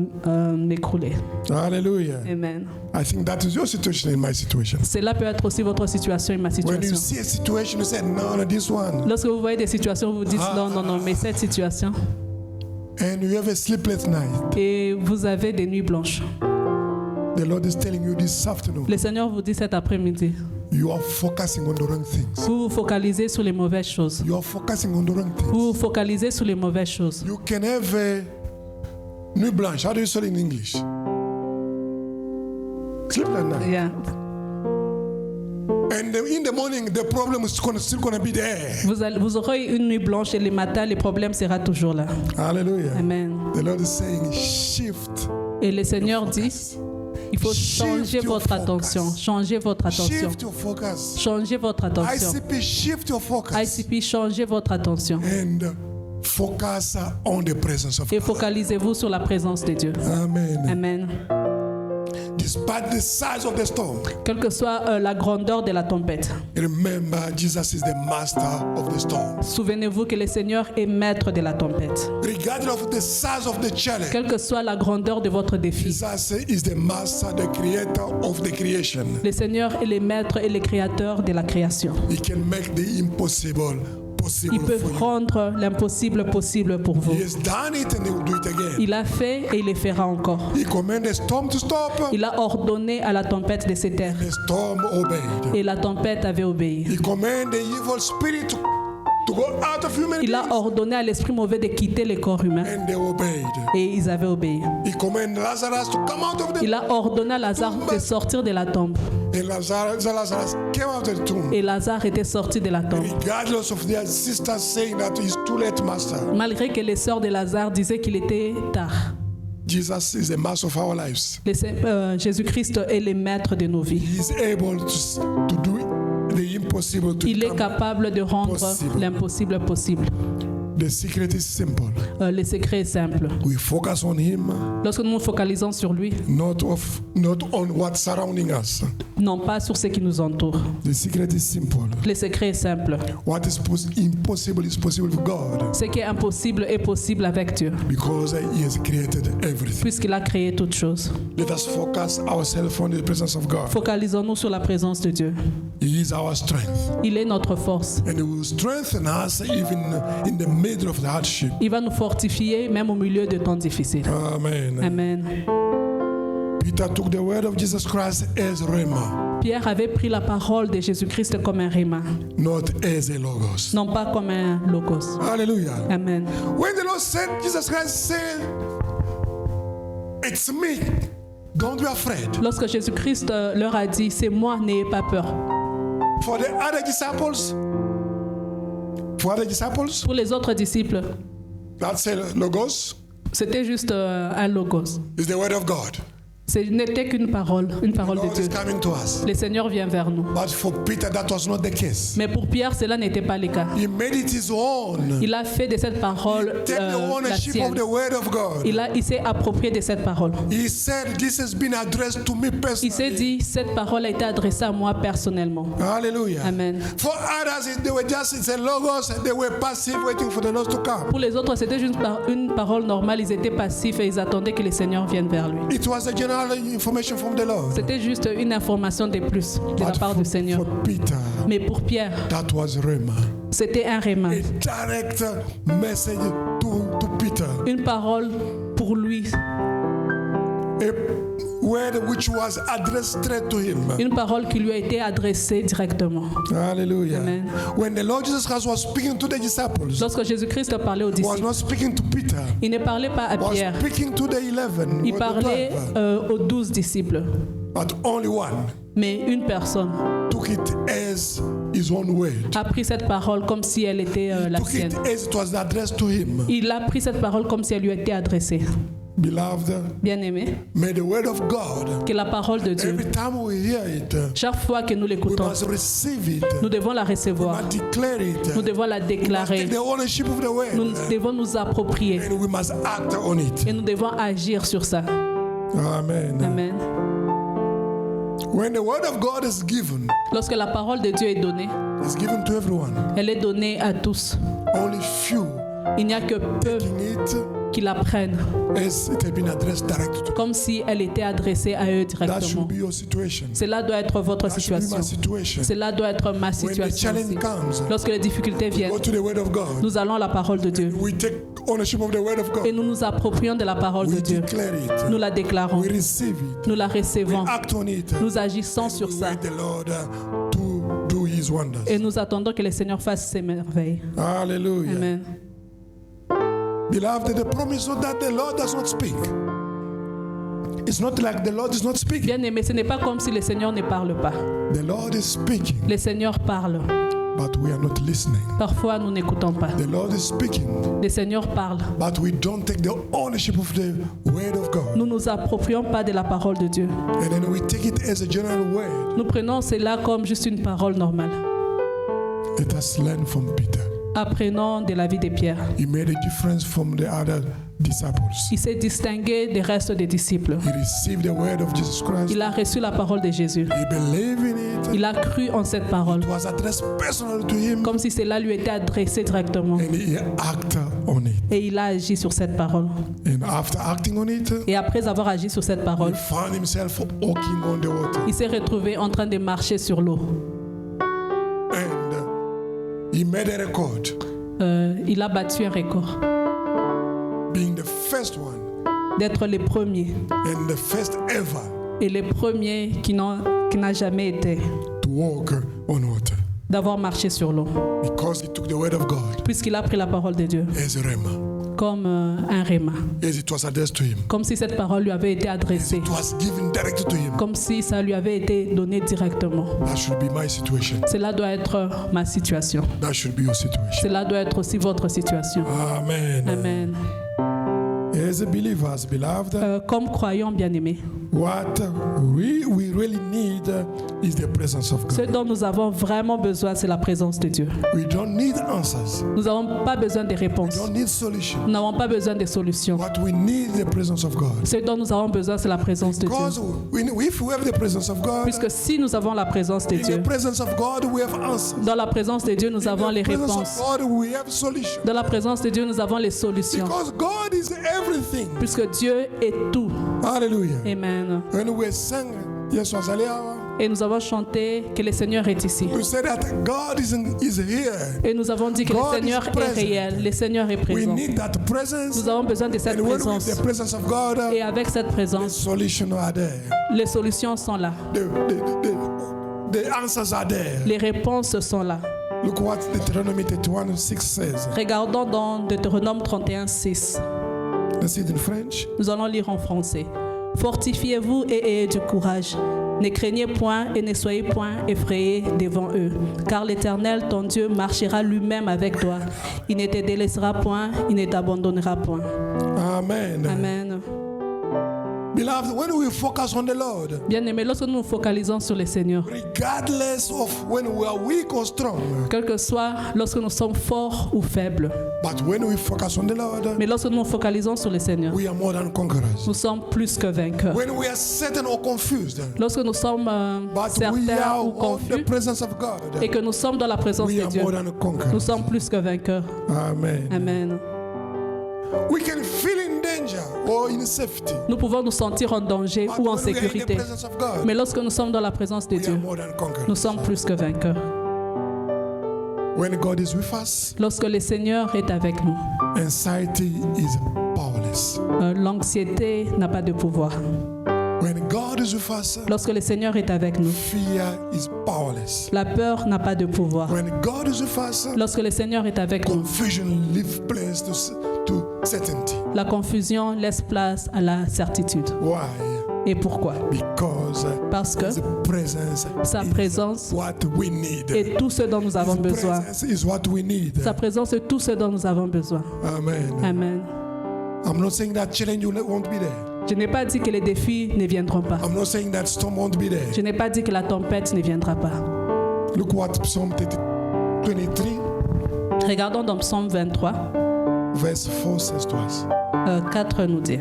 m'écrouler. Hallelujah. Amen. I think that is your situation and my situation. Cela peut être aussi votre situation et ma When you situation. see a situation, you say, no, this one. Lorsque vous voyez des situations, vous vous dites non, mais cette situation, And you have a sleepless night. et vous avez des nuits blanches. The Lord is telling you this afternoon, Le Seigneur vous dit cet après-midi, you are focusing on the wrong things. vous vous focalisez sur les mauvaises choses. You are focusing on the wrong things. Vous vous focalisez sur les mauvaises choses. You can have a nuit blanche. How do you say it in English? Sleepless night. Yeah. And in the morning, the problem is still going to be there. Vous aurez une nuit blanche et le matin, le problème sera toujours là. Hallelujah. Amen. The Lord is saying, shift. Et le Seigneur dit, il faut changer votre attention. Changez votre attention. Shift your focus. Changez votre attention. ICP, shift your focus. ICP, changez votre attention. And focus on the presence of Et God. focalisez-vous sur la présence de Dieu. Amen. Amen. Despite the size of the storm, Quelle que soit la grandeur de la tempête, remember Jesus is the master of the storm. souvenez-vous que le Seigneur est maître de la tempête. Regardless of the size of the challenge, Quelle que soit la grandeur de votre défi, Jesus is the master, the creator of the creation. le Seigneur est le maître et le créateur de la création. He can make the impossible possible Il peut for you. rendre l'impossible possible pour vous. He has done it and he will do it again. Il a fait et il le fera encore. He commanded the storm to stop. Il a ordonné à la tempête de se taire The storm obeyed. et la tempête avait obéi. He commanded the evil spirit to go out of human Il a beings, ordonné à l'esprit mauvais de quitter le corps humain and they obeyed. et ils avaient obéi. He commanded Lazarus to come out of the Il a ordonné à Lazare de sortir de la tombe and Lazarus came out of the tomb. et Lazare était sorti de la tombe. Regardless of their sisters saying that it's too late, Master, Malgré que les sœurs de Lazare disaient qu'il était tard. Jesus is the master of our lives. Jésus-Christ est le maître de nos vies. He is able to do the impossible to Il est become. capable de rendre Possible. l'impossible possible. The secret is simple. Le secret est simple. We focus on Him, Lorsque nous nous focalisons sur lui, not on what's surrounding us. non pas sur ce qui nous entoure. The secret is simple. Le secret est simple. What is impossible is possible with God, Ce qui est impossible est possible avec Dieu, because He has created everything. puisqu'il a créé toutes choses. Let us focus ourselves on the presence of God. Focalisons-nous sur la présence de Dieu. He is our strength, Il est notre force. and He will strengthen us even in the middle of the hardship. Il va nous fortifier même au milieu de temps difficiles. Amen. Amen. Peter took the word of Jesus Christ as Rhema, Pierre avait pris la parole de Jésus-Christ comme un rhéma, not as a logos. non pas comme un logos. Hallelujah. Amen. When the Lord said, Jesus Christ said, it's me, don't be afraid. Lorsque Jésus-Christ leur a dit, c'est moi, n'ayez pas peur. For the other disciples, Pour les autres disciples, that's a logos, c'était juste un logos. is the word of God. Ce n'était qu'une parole de Lord Dieu. is coming to us. Le Seigneur vient vers nous. But for Peter, that was not the case. Mais pour Pierre, cela n'était pas le cas. He made it his own. Il a fait de cette parole Take the la ownership of sienne. the word of God. Il s'est approprié de cette parole. He said, this has been addressed to me Il s'est personally. dit, cette parole a été adressée à moi personnellement. Hallelujah. Amen. For others, they were just, it's a logos, and they were passive, waiting for the Lord to come. Pour les autres, c'était juste une parole normale. Ils étaient passifs et ils attendaient que le Seigneur vienne vers lui. It was a general information from the Lord. C'était juste une information de plus de la But part du Seigneur. for Peter, Mais pour Pierre, that was Rhema. c'était un rhéma. A direct message to Peter. Une parole pour lui. A word which was addressed straight to him. Une parole qui lui a été adressée directement. Hallelujah. Amen. When the Lord Jesus Christ was speaking to the disciples, Lorsque Jésus-Christ parlait aux he was disciples, not speaking to Peter. il ne parlait pas à He was Pierre. speaking to the 11. Il or the parlait 12. aux 12 disciples. But only one Mais une personne took it as his own word. a pris cette parole comme si elle était la Took sienne. it as it was addressed to him. Il a pris cette parole comme si elle lui était adressée. Beloved, Bien-aimé, may the word of God, que la parole de Dieu, every time we hear it, chaque fois que nous we l'écoutons, must receive it. nous devons la We recevoir. must declare it. Nous devons la We must déclarer. take the ownership of the word. Nous devons nous approprier. And we must act on it. Et nous devons agir sur ça. Amen. Amen. When the word of God is given, Lorsque la parole de Dieu est donnée, it's given to everyone. elle est donnée à tous. Only few Il n'y a que peu taking it qui la prennent, as it had been addressed directly to. comme si elle était adressée à eux That directement. should be your situation. Cela doit être votre That should be my situation. situation. Cela doit être ma When the situation. challenge comes, Lorsque les difficultés viennent, go to the word of God. nous allons à la parole de Dieu We take ownership of the word of et God. nous nous approprions de la parole de We Dieu. declare Nous it. la déclarons, We receive it. nous la We recevons, act on it. nous agissons sur We ça wait the Lord to do his wonders. et nous attendons que le Seigneur fasse ses merveilles. Hallelujah. Amen. Beloved, the promise is that the Lord does not speak. It's not like the Lord is not speaking. Bien-aimé, ce n'est pas comme si le Seigneur ne parle pas. The Lord is speaking, Le Seigneur parle. but we are not listening. Parfois, nous n'écoutons pas. The Lord is speaking, Le Seigneur parle. but we don't take the ownership of the word of God. Nous ne nous approprions pas de la parole de Dieu. And then we take it as a general word. Nous prenons cela comme juste une parole normale. Let us learn from Peter. Apprenons de la vie de Pierre. He made a difference from the other disciples. Il s'est distingué des restes des disciples. He received the word of Jesus Christ. Il a reçu la parole de Jésus. He believed in it. Il a cru en cette parole, It was addressed personally to him, comme si cela lui était adressé directement. and he acted on it. Et il a agi sur cette parole. And after acting on it, Et après avoir agi sur cette he parole, found himself walking on the water. il s'est retrouvé en train de marcher sur l'eau. And he made a record, Il a battu un record being the first one d'être le premier and the first ever et le premier qui n'a jamais été to walk on water, d'avoir marché sur l'eau, because he took the word of God puisqu'il a pris la parole de Dieu as a rhema, comme un rhéma, as it was addressed to him, comme si cette parole lui avait été as adressée, it was given directly to him. comme si ça lui avait été donné directement. That should be my situation. Cela doit être ma situation. That should be your situation. Cela doit être aussi votre situation. Amen. Amen. As believers, beloved, Comme croyants bien-aimés, what we really need is the presence of ce God. dont nous avons vraiment besoin, c'est la présence de Dieu. We don't need answers. Nous n'avons pas besoin de We réponses. don't need solutions. Nous n'avons pas besoin de solutions. What we need is the presence of God. Ce dont nous avons besoin, c'est la présence de Dieu. Because if we have the presence of God, Puisque si nous avons la présence de in the Dieu, presence of God we have answers. dans la présence de Dieu, nous avons In les the presence réponses. of God we have solutions. Dans la présence de Dieu, nous avons les solutions. Because God is everything. Puisque Dieu est tout. Hallelujah. Amen. When we sang, yes, was earlier, Et nous avons chanté que le Seigneur est ici. We said that God is here. Et nous avons dit que God le Seigneur is est present. réel, le Seigneur est We présent. need that presence. Nous avons besoin de cette And when we présence. have the presence of God, Et avec cette the présence, solutions are there. les solutions sont là. The answers are there. Les réponses sont là. Look what Deuteronomy 31:6 says. Regardons dans Deutéronome 31:6. Let's see it in French. Nous allons lire en français. Fortifiez-vous et ayez du courage. Ne craignez point et ne soyez point effrayés devant eux, car l'Éternel, ton Dieu, marchera lui-même avec toi. Il ne te délaissera point, il ne t'abandonnera point. Amen. Amen. Beloved, when we focus on the Lord, Bien-aimés, lorsque nous nous focalisons sur le Seigneur, regardless of when we are weak or strong, quel que soit lorsque nous sommes forts ou faibles, but when we focus on the Lord, mais lorsque nous nous focalisons sur le Seigneur, we are more than conquerors. nous sommes plus que vainqueurs. When we are certain or confused, Lorsque nous sommes but we certains are ou on the confus presence of God, et que nous sommes dans la présence we de are Dieu, more than nous conquerors. sommes plus que vainqueurs. Amen. Amen. We can feel in danger or in safety, Nous pouvons nous sentir en danger but ou en when we are in the sécurité. presence of God, Mais lorsque nous sommes dans la présence de we are Dieu, more than conquerors. nous sommes plus que vainqueurs. When God is with us, Lorsque le Seigneur est avec nous, anxiety is powerless. l'anxiété n'a pas de pouvoir. When God is with us, Lorsque le Seigneur est avec nous, fear is powerless. la peur n'a pas de pouvoir. When God is with us, Lorsque le Seigneur est avec nous, confusion leaves place to certainty. la confusion laisse place à la certitude. Why? Et pourquoi? Because Parce que His presence sa is présence what we need. est tout ce dont nous avons His besoin. presence is what we need. Sa présence est tout ce dont nous avons besoin. Amen. Amen. I'm not saying that challenge won't be there. Je n'ai pas dit que les défis ne viendront pas. I'm not saying that storm won't be there. Je n'ai pas dit que la tempête ne viendra pas. Look what Psalm 23, Regardons dans Psaume 23, verse 4 says to us. 4 nous dit.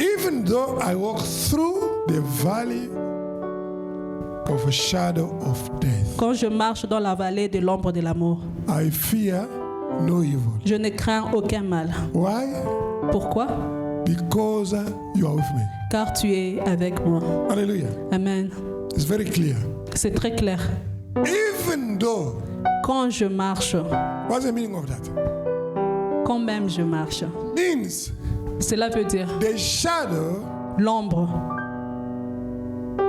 Even though I walk through the valley of a shadow of death, Quand je marche dans la vallée de l'ombre de la mort, I fear no evil. je ne crains aucun mal. Why? Pourquoi? Because you are with me. Car tu es avec moi. Hallelujah. Amen. It's very clear. C'est très clair. Even though, Quand je marche, what's the meaning of that? quand même je marche, Means cela veut dire the shadow, l'ombre,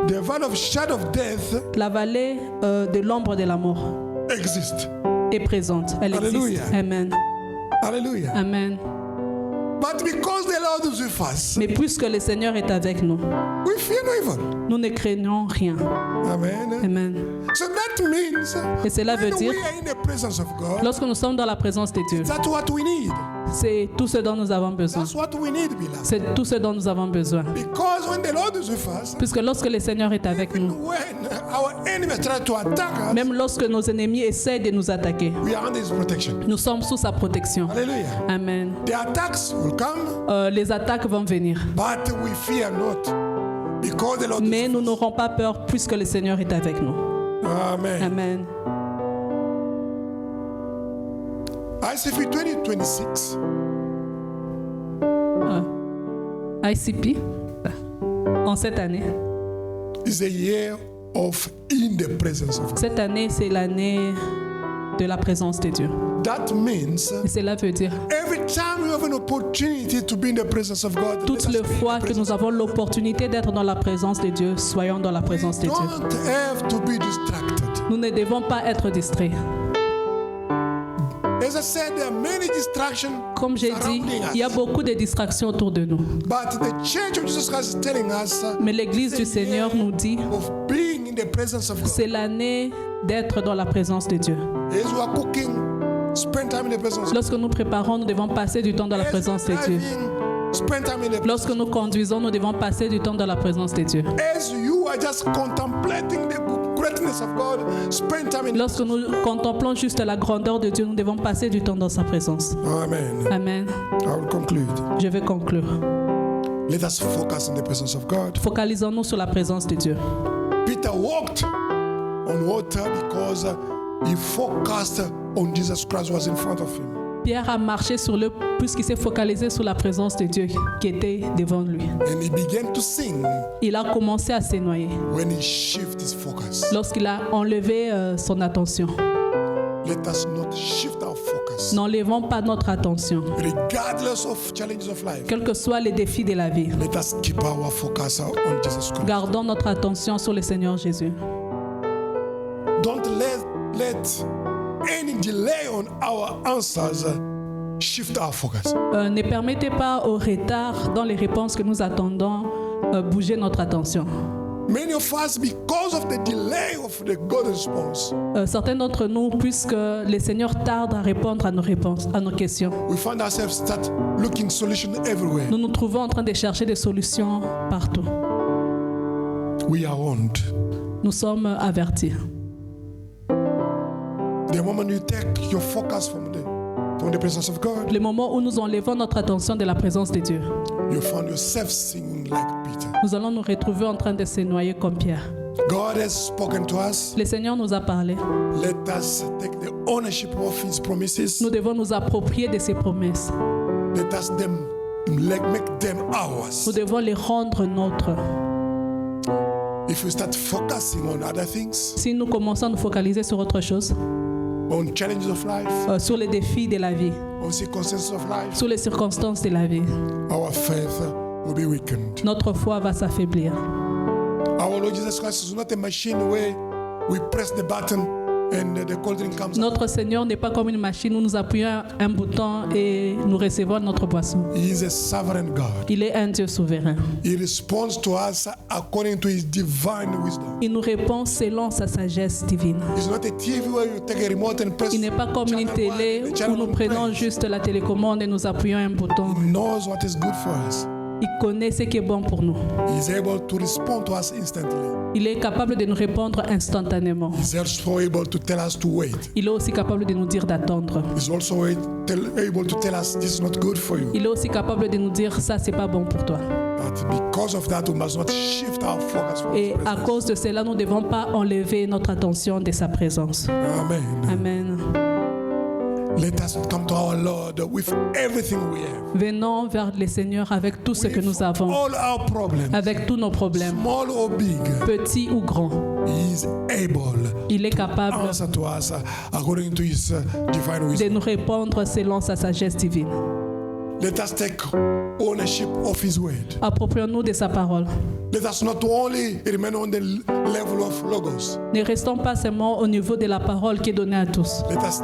the valley of shadow of death la vallée de l'ombre de la mort exists. est présente. Elle existe. Alléluia. Amen. Hallelujah. Amen. But because the Lord is with us, Mais puisque le Seigneur est avec nous, we fear no evil. nous ne craignons rien. Amen. Amen. So that means Et cela veut when dire, we are in the presence of God, lorsque nous sommes dans la présence de Dieu, that's what we need. c'est tout ce dont nous avons besoin. That's what we need, beloved. C'est tout ce dont nous avons besoin. Because when the Lord is with us, Puisque lorsque le Seigneur est avec even nous, when our enemies try to attack us, même lorsque nos ennemis essaient de nous attaquer, we are under His protection. nous sommes sous sa protection. Hallelujah. Amen. The attacks will come, Les attaques vont venir. but we fear not. Because the Lord Mais is nous with us. n'aurons pas peur puisque le Seigneur est avec nous. Amen. Amen. ICP 2026 ICP, en cette année, is a year of in the presence of God. cette année, c'est l'année de la présence de Dieu. That means Et cela veut dire, every time you have an opportunity to be in the presence of God, toutes let us les be in the fois que presence nous avons l'opportunité d'être dans la présence de Dieu, soyons dans la présence de Dieu. Don't have to be distracted. Nous ne devons pas être distraits. As I said, there are many distractions Comme j'ai dit, surrounding il y a us. beaucoup de distractions autour de nous. But the Church of Jesus Christ is telling us Mais l'Église du Seigneur nous dit, of being in the presence of God. c'est l'année d'être dans la présence de Dieu. As you are cooking, spend time in the presence of God. Lorsque nous préparons, nous devons passer du temps dans la présence de Dieu. Spend time in the Lorsque nous conduisons, nous devons passer du temps dans la présence de Dieu. As you are just contemplating the greatness of God, spend time in the Lorsque nous contemplons juste la grandeur de Dieu, nous devons passer du temps dans sa présence. Amen. Amen. I will conclude. Je vais conclure. Let us focus on the presence of God. Focalisons-nous sur la présence de Dieu. Peter walked on water because he focused on Jesus Christ who was in front of him. Pierre a marché sur l'eau puisqu'il s'est focalisé sur la présence de Dieu qui était devant lui. And he began to sing Il a commencé à se noyer when he shifted his focus. lorsqu'il a enlevé son attention. Let us not shift our focus. N'enlevons pas notre attention, Regardless of challenges of life, quels que soient les défis de la vie. let us keep our focus on Jesus Christ. Gardons notre attention sur le Seigneur Jésus. Don't let any delay on our answers shift our focus. Ne permettez pas au retard dans les réponses que nous attendons bouger notre attention. Many of us, because of the delay of the God response, Certains d'entre nous, puisque le Seigneur tarde à répondre à nos réponses, à nos questions, we find ourselves start looking solution everywhere. nous nous trouvons en train de chercher des solutions partout. We are warned. Nous sommes avertis. The moment you take your focus from the presence of God, Le moment où nous enlevons notre attention de la présence de Dieu, you find yourself singing like Peter. nous allons nous retrouver en train de se noyer comme Pierre. God has spoken to us. Le Seigneur nous a parlé. Let us take the ownership of His promises. Nous devons nous approprier de ses promesses. Let us make them ours. Nous devons les rendre nôtres. If we start focusing on other things, Si nous commençons à nous focaliser sur autre chose, on challenges of life, sur les défis de la vie, on circumstances of life, sur les circonstances de la vie, our faith will be weakened. notre foi va s'affaiblir. Our Lord Jesus Christ is not a machine where we press the button and the cold drink comes out. Notre Seigneur n'est pas comme une machine où nous appuyons un bouton et nous recevons notre boisson. He is a sovereign God. Il est un Dieu souverain. He responds to us according to His divine wisdom. Il nous répond selon sa sagesse divine. It's not a TV where you take a remote and press. Il n'est pas comme une channel télé one, où channel nous one prenons plays. juste la télécommande et nous appuyons un bouton. He knows what is good for us. Il connaît ce qui est bon pour nous. He is able to respond to us instantly. Il est capable de nous répondre instantanément. He's also able to tell us to wait. Il est aussi capable de nous dire d'attendre. He's also able to tell us this is not good for you. Il est aussi capable de nous dire ça c'est pas bon pour toi. But because of that, we must not shift our focus from His Et à presence. cause de cela, nous ne devons pas enlever notre attention de sa présence. Amen. Amen. Let us come to our Lord with everything we have. Venons vers le Seigneur avec tout ce que nous avons, All our problems, avec tous nos problèmes, small or big, petits ou grands. He is able Il est to capable answer to us according to His divine de wisdom. nous répondre selon sa sagesse divine. Let us take ownership of His word. Approprions-nous de sa parole. Let us not only remain on the level of logos. Ne restons pas seulement au niveau de la parole qui est donnée à tous. Let us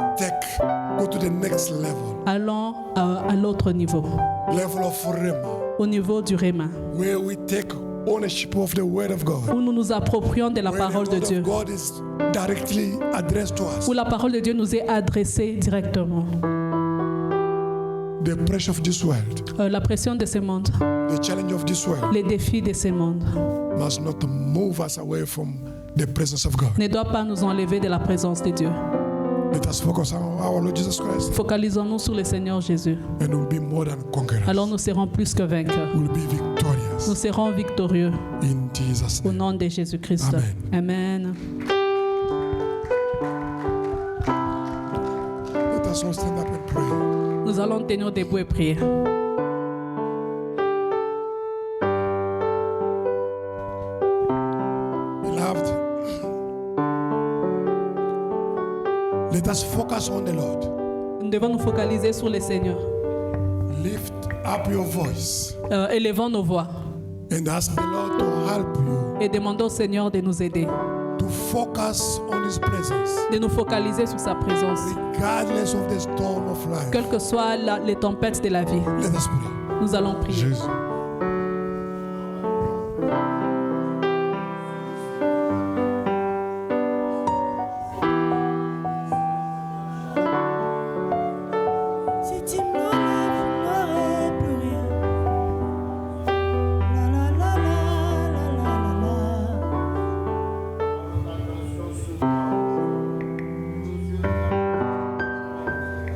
go to the next level, Allons à l'autre niveau, level of Rema, au niveau du Réma, where we take ownership of the word of God. où nous nous approprions de la Where parole the de word Dieu, of God is directly addressed to us. où la parole de Dieu nous est adressée directement. The pressure of this world, La pression de ce monde, the challenge of this world les défis de ce monde must not move us away from the presence of God. ne doivent pas nous enlever de la présence de Dieu. Let us focus on our Lord Jesus Christ Focalisons-nous sur le Seigneur Jésus. and we'll be more than conquerors. Alors nous serons plus que vainqueurs. We'll be victorious Nous serons victorieux in Jesus' au name. nom de Jésus-Christ. Amen. Amen. Let us all stand up and pray. Nous allons tenir debout et prier. Beloved, let us focus on the Lord. Nous devons nous focaliser sur le Seigneur. Lift up your voice Élevons nos voix and ask the Lord to help you et demandons au Seigneur de nous aider, to focus on His presence, de nous focaliser sur sa présence, regardless of the storm of life. quelles que soient les tempêtes de la vie. Let us pray. Nous allons prier. Jesus. Si tu m'enlèves, je n'aurai plus rien. La la la la la la la.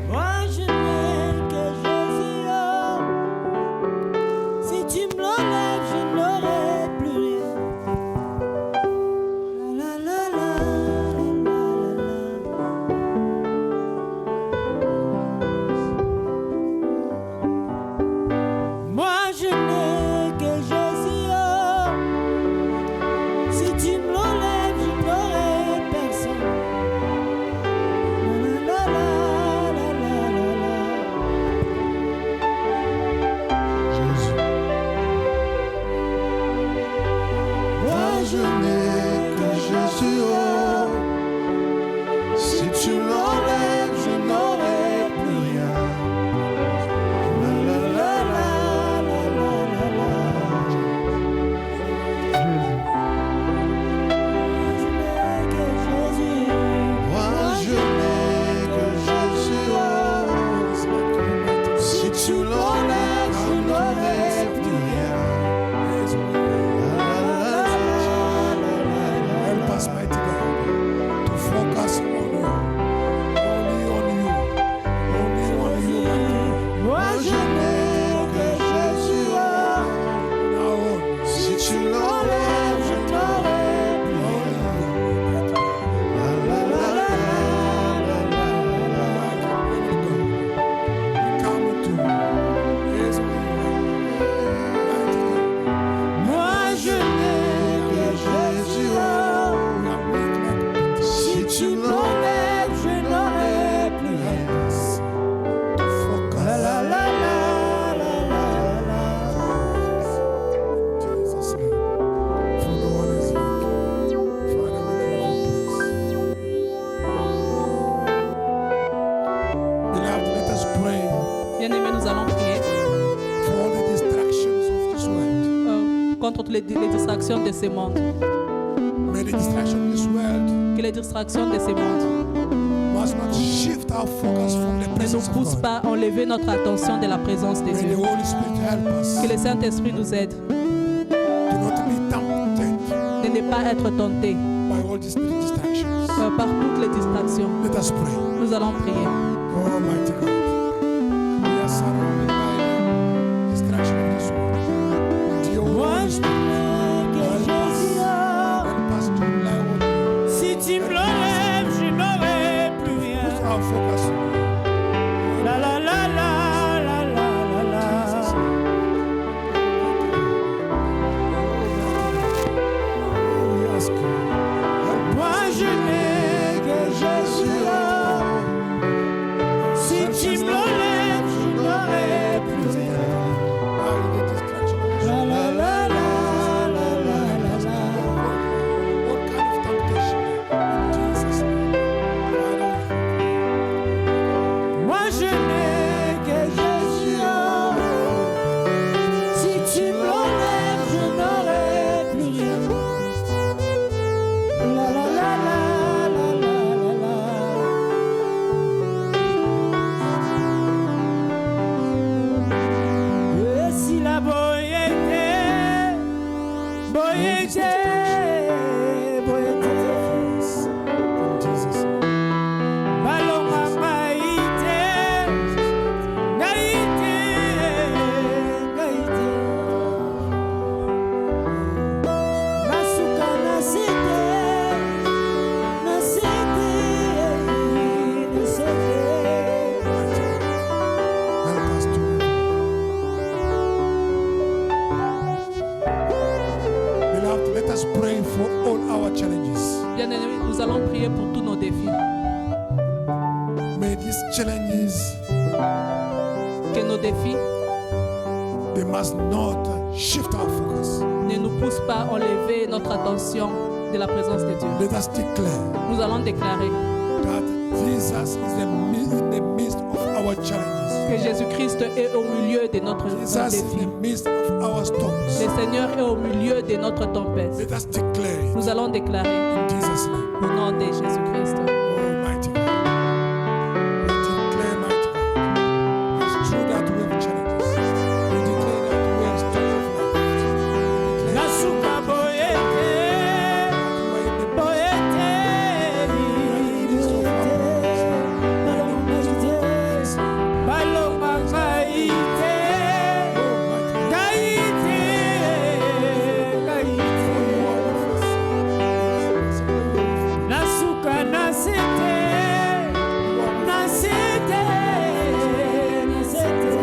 Moi je n'ai que Jésus. Si Bien-aimés, nous allons prier for all the distractions of this world. contre les distractions de ce monde. May the distraction of this world Que les distractions de ce monde must not shift our focus from the ne nous presence of poussent God. pas à enlever notre attention de la présence de May the Dieu. Holy Spirit help us Que le Saint-Esprit nous aide to not be tempted de ne pas être tentés by all these distractions. par toutes les distractions. Let us pray. Nous allons prier. Almighty God, we are surrounded by the distraction of this world. Dear Holy Spirit, help us to rely on you. Si tu me l'enlèves, je n'aurai plus rien. Put our focus on you. La la la la la la la la. We ask you, help Moi je n'ai que Jésus. Si tu me l'enlèves, je n'aurai plus rien. by the distraction of this La world. la la la la la la la. What kind of temptation? In Jesus' name. Father, Moi je n'ai que Jésus. Si tu me l'enlèves, je n'aurai plus rien. La la la la la la la la. Et si la boyauté, boyauté, boyauté. in Jesus' name. Balonga maite, ngaite, ngaite. Masuka nasite, nasite, nasite. Help us to. Beloved, let us pray for all our challenges. Bien-aimés, nous allons prier pour tous nos défis. May these challenges, Que nos défis they must not shift our focus. ne nous poussent pas à enlever notre attention de la présence de Dieu. Let us declare Nous allons déclarer that Jesus is in the midst of our challenges. que Jésus-Christ est au milieu de notre Jesus is in défi. the midst of our storms. Le Seigneur est au milieu de notre tempête. Let us declare it Nous allons déclarer in Jesus' name. au nom de Jésus-Christ. Almighty God. We declare, mighty God, it's true that we have challenges. We declare that we have storms of life. We declare Nasuka boyete, that we are in the boyete, balonga maite, ngaite, ngaite. Nasuka nasete, nasete, nasete.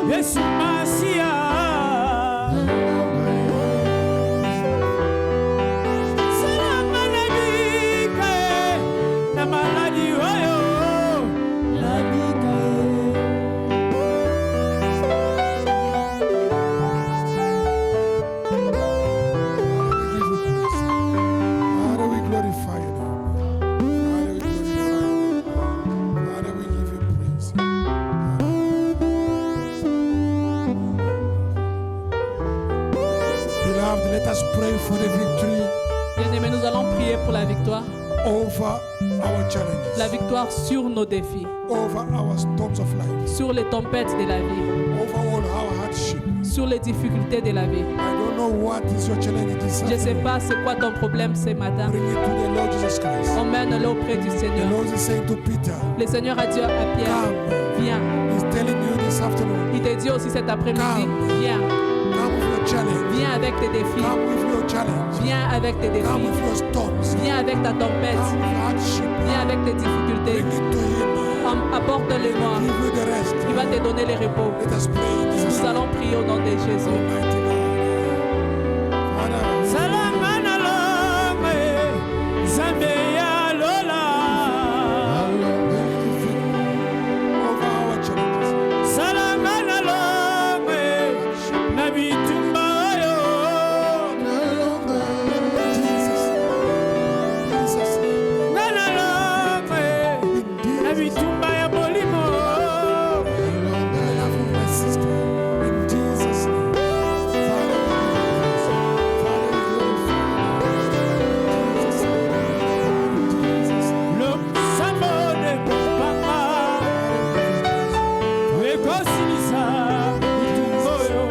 Yesu Masia, salama na bika na maladi oyo na bika. We give you praise. Father, we glorify you. Father, we give you praise. Beloved, let us pray for the victory Bien-aimés, nous allons prier pour la victoire over our challenges, la victoire sur nos défis, over our storms of life, sur les tempêtes de la vie, over all our hardship. sur les difficultés de la vie. I don't know what is your challenge this Je ne sais afternoon. pas c'est quoi ton problème ce matin. Bring it to the Lord Jesus Christ. Emmène-le auprès du The Seigneur. Lord is saying to Peter, Le Seigneur a dit à Pierre, come. viens. He's telling you this afternoon, Il te dit aussi cet après-midi, viens. come with your challenge. Viens avec tes défis. Come with your challenge. Viens avec tes Come défis. with your storms. Viens avec ta tempête. Come with your hardship. Viens avec tes difficultés. Bring it to Him. Apporte-le-moi. Give you the rest. Il va te donner le repos. Let us pray. This is Nous allons prier au nom de Jésus. Almighty God. Father, Salamana longe, Zambia lola. over our challenges. Salamana longe, Nabitumba yo. Jesus. Jesus. Nana longe, Nabitumba ya bolimo. Love my sister. In Jesus' name. Father, we give you praise. Father, we glorify you. Jesus' name. Jesus' name. Lo sambo de papa. Wekosilisa bitumbo yo.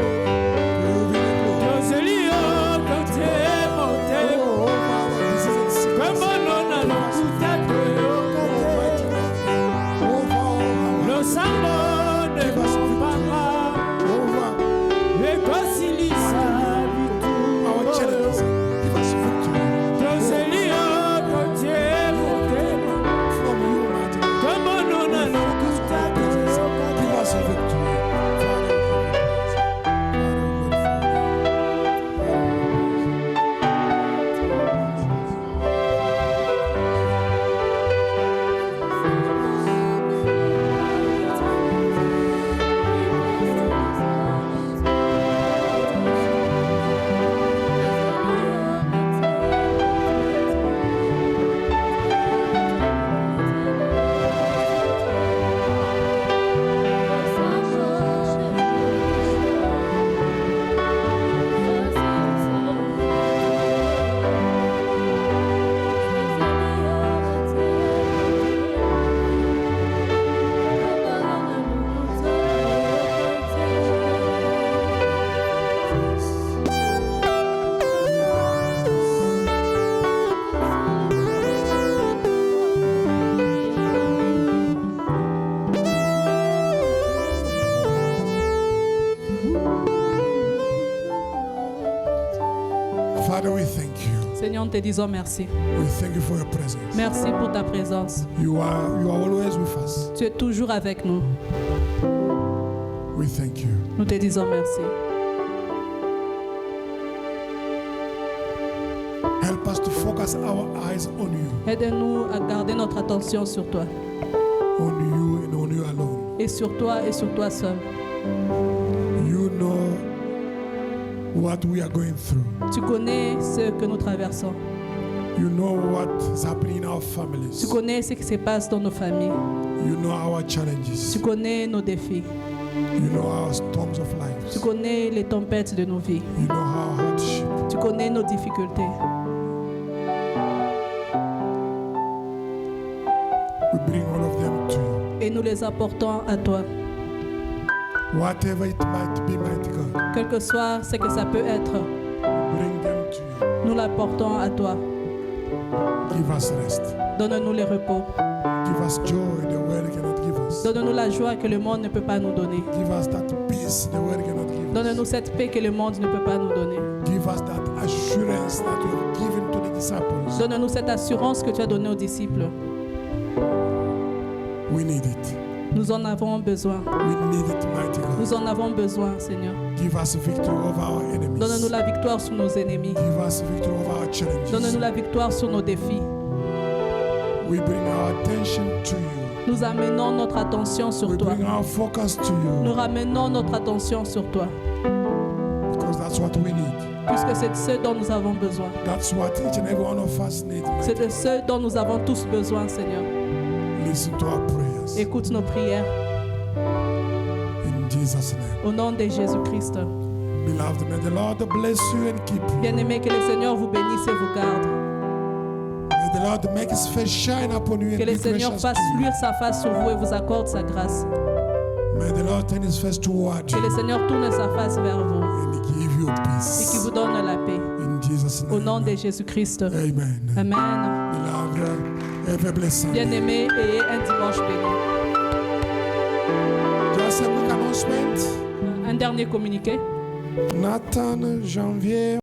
Yoselio kote mote. Oh, over our disease and sickness. Komono na lokuta koyo. Almighty God. Over our Lo sambo de papa. over Wekosilisa our bitumbo challenges. yo. Give us victory. Yoselio kote mote. From you, mighty God. Komono na lokuta koyo. Give us a victory. Father, we Father, we thank you. Seigneur, nous te disons merci. We thank you for your presence. Merci pour ta présence. You are always with us. Tu es toujours avec nous. We thank you. Nous te disons merci. Help us to focus our eyes on you, Aide-nous à garder notre attention sur toi. on you and on you alone. Et sur toi seul. You know what we are going through. Tu connais ce que nous traversons. You know what is happening in our Tu families. connais ce qui se passe dans nos familles. You know our challenges. Tu connais nos défis. You know our storms of Tu life. connais les tempêtes de nos vies. You know our hardship. Tu connais nos difficultés. We bring all of them to you. Et nous les apportons à toi. Whatever it might be, mighty God, Quel que soit ce que ça peut être, bring them to you. nous l'apportons à toi. Give us rest. Donne-nous le repos. Give us joy the world cannot give us. Donne-nous la joie que le monde ne peut pas nous donner. Give us that peace the world cannot give us. Donne-nous cette paix que le monde ne peut pas nous donner. Give us that assurance that you have given to the disciples. Donne-nous cette assurance que tu as donnée aux disciples. We need it. Nous en avons besoin. We need it, mighty God. Nous en avons besoin, Seigneur. Give us victory over our enemies. Donne-nous la victoire sur nos ennemis. Give us victory over our challenges. Donne-nous la victoire sur nos défis. We bring our attention to you. Nous amenons notre attention sur We toi. bring our focus to Nous you. ramenons notre attention sur toi. Because that's what we need. Puisque c'est de ce dont nous avons besoin. That's what each and every one of us need. C'est de ce dont nous avons tous besoin, Seigneur. Listen to our prayers. Écoute nos prières. In Jesus' name. Au nom de Jésus-Christ. Beloved, may the Lord bless you and keep you. Bien-aimés, que le Seigneur vous bénisse et vous garde. May May the Lord make his face shine upon you Que and le be Seigneur gracious fasse to you. luire sa face sur vous et vous accorde sa grâce. May the Lord turn his face toward Que you le Seigneur tourne sa face vers vous and give you et qu'il peace. vous donne la paix. In Jesus' Au nom name. de Jésus-Christ. Amen. Amen. Beloved, have a blessed Sunday. Bien-aimés, ayez un dimanche béni. Just a quick announcement. Un dernier communiqué. Nathan Janvier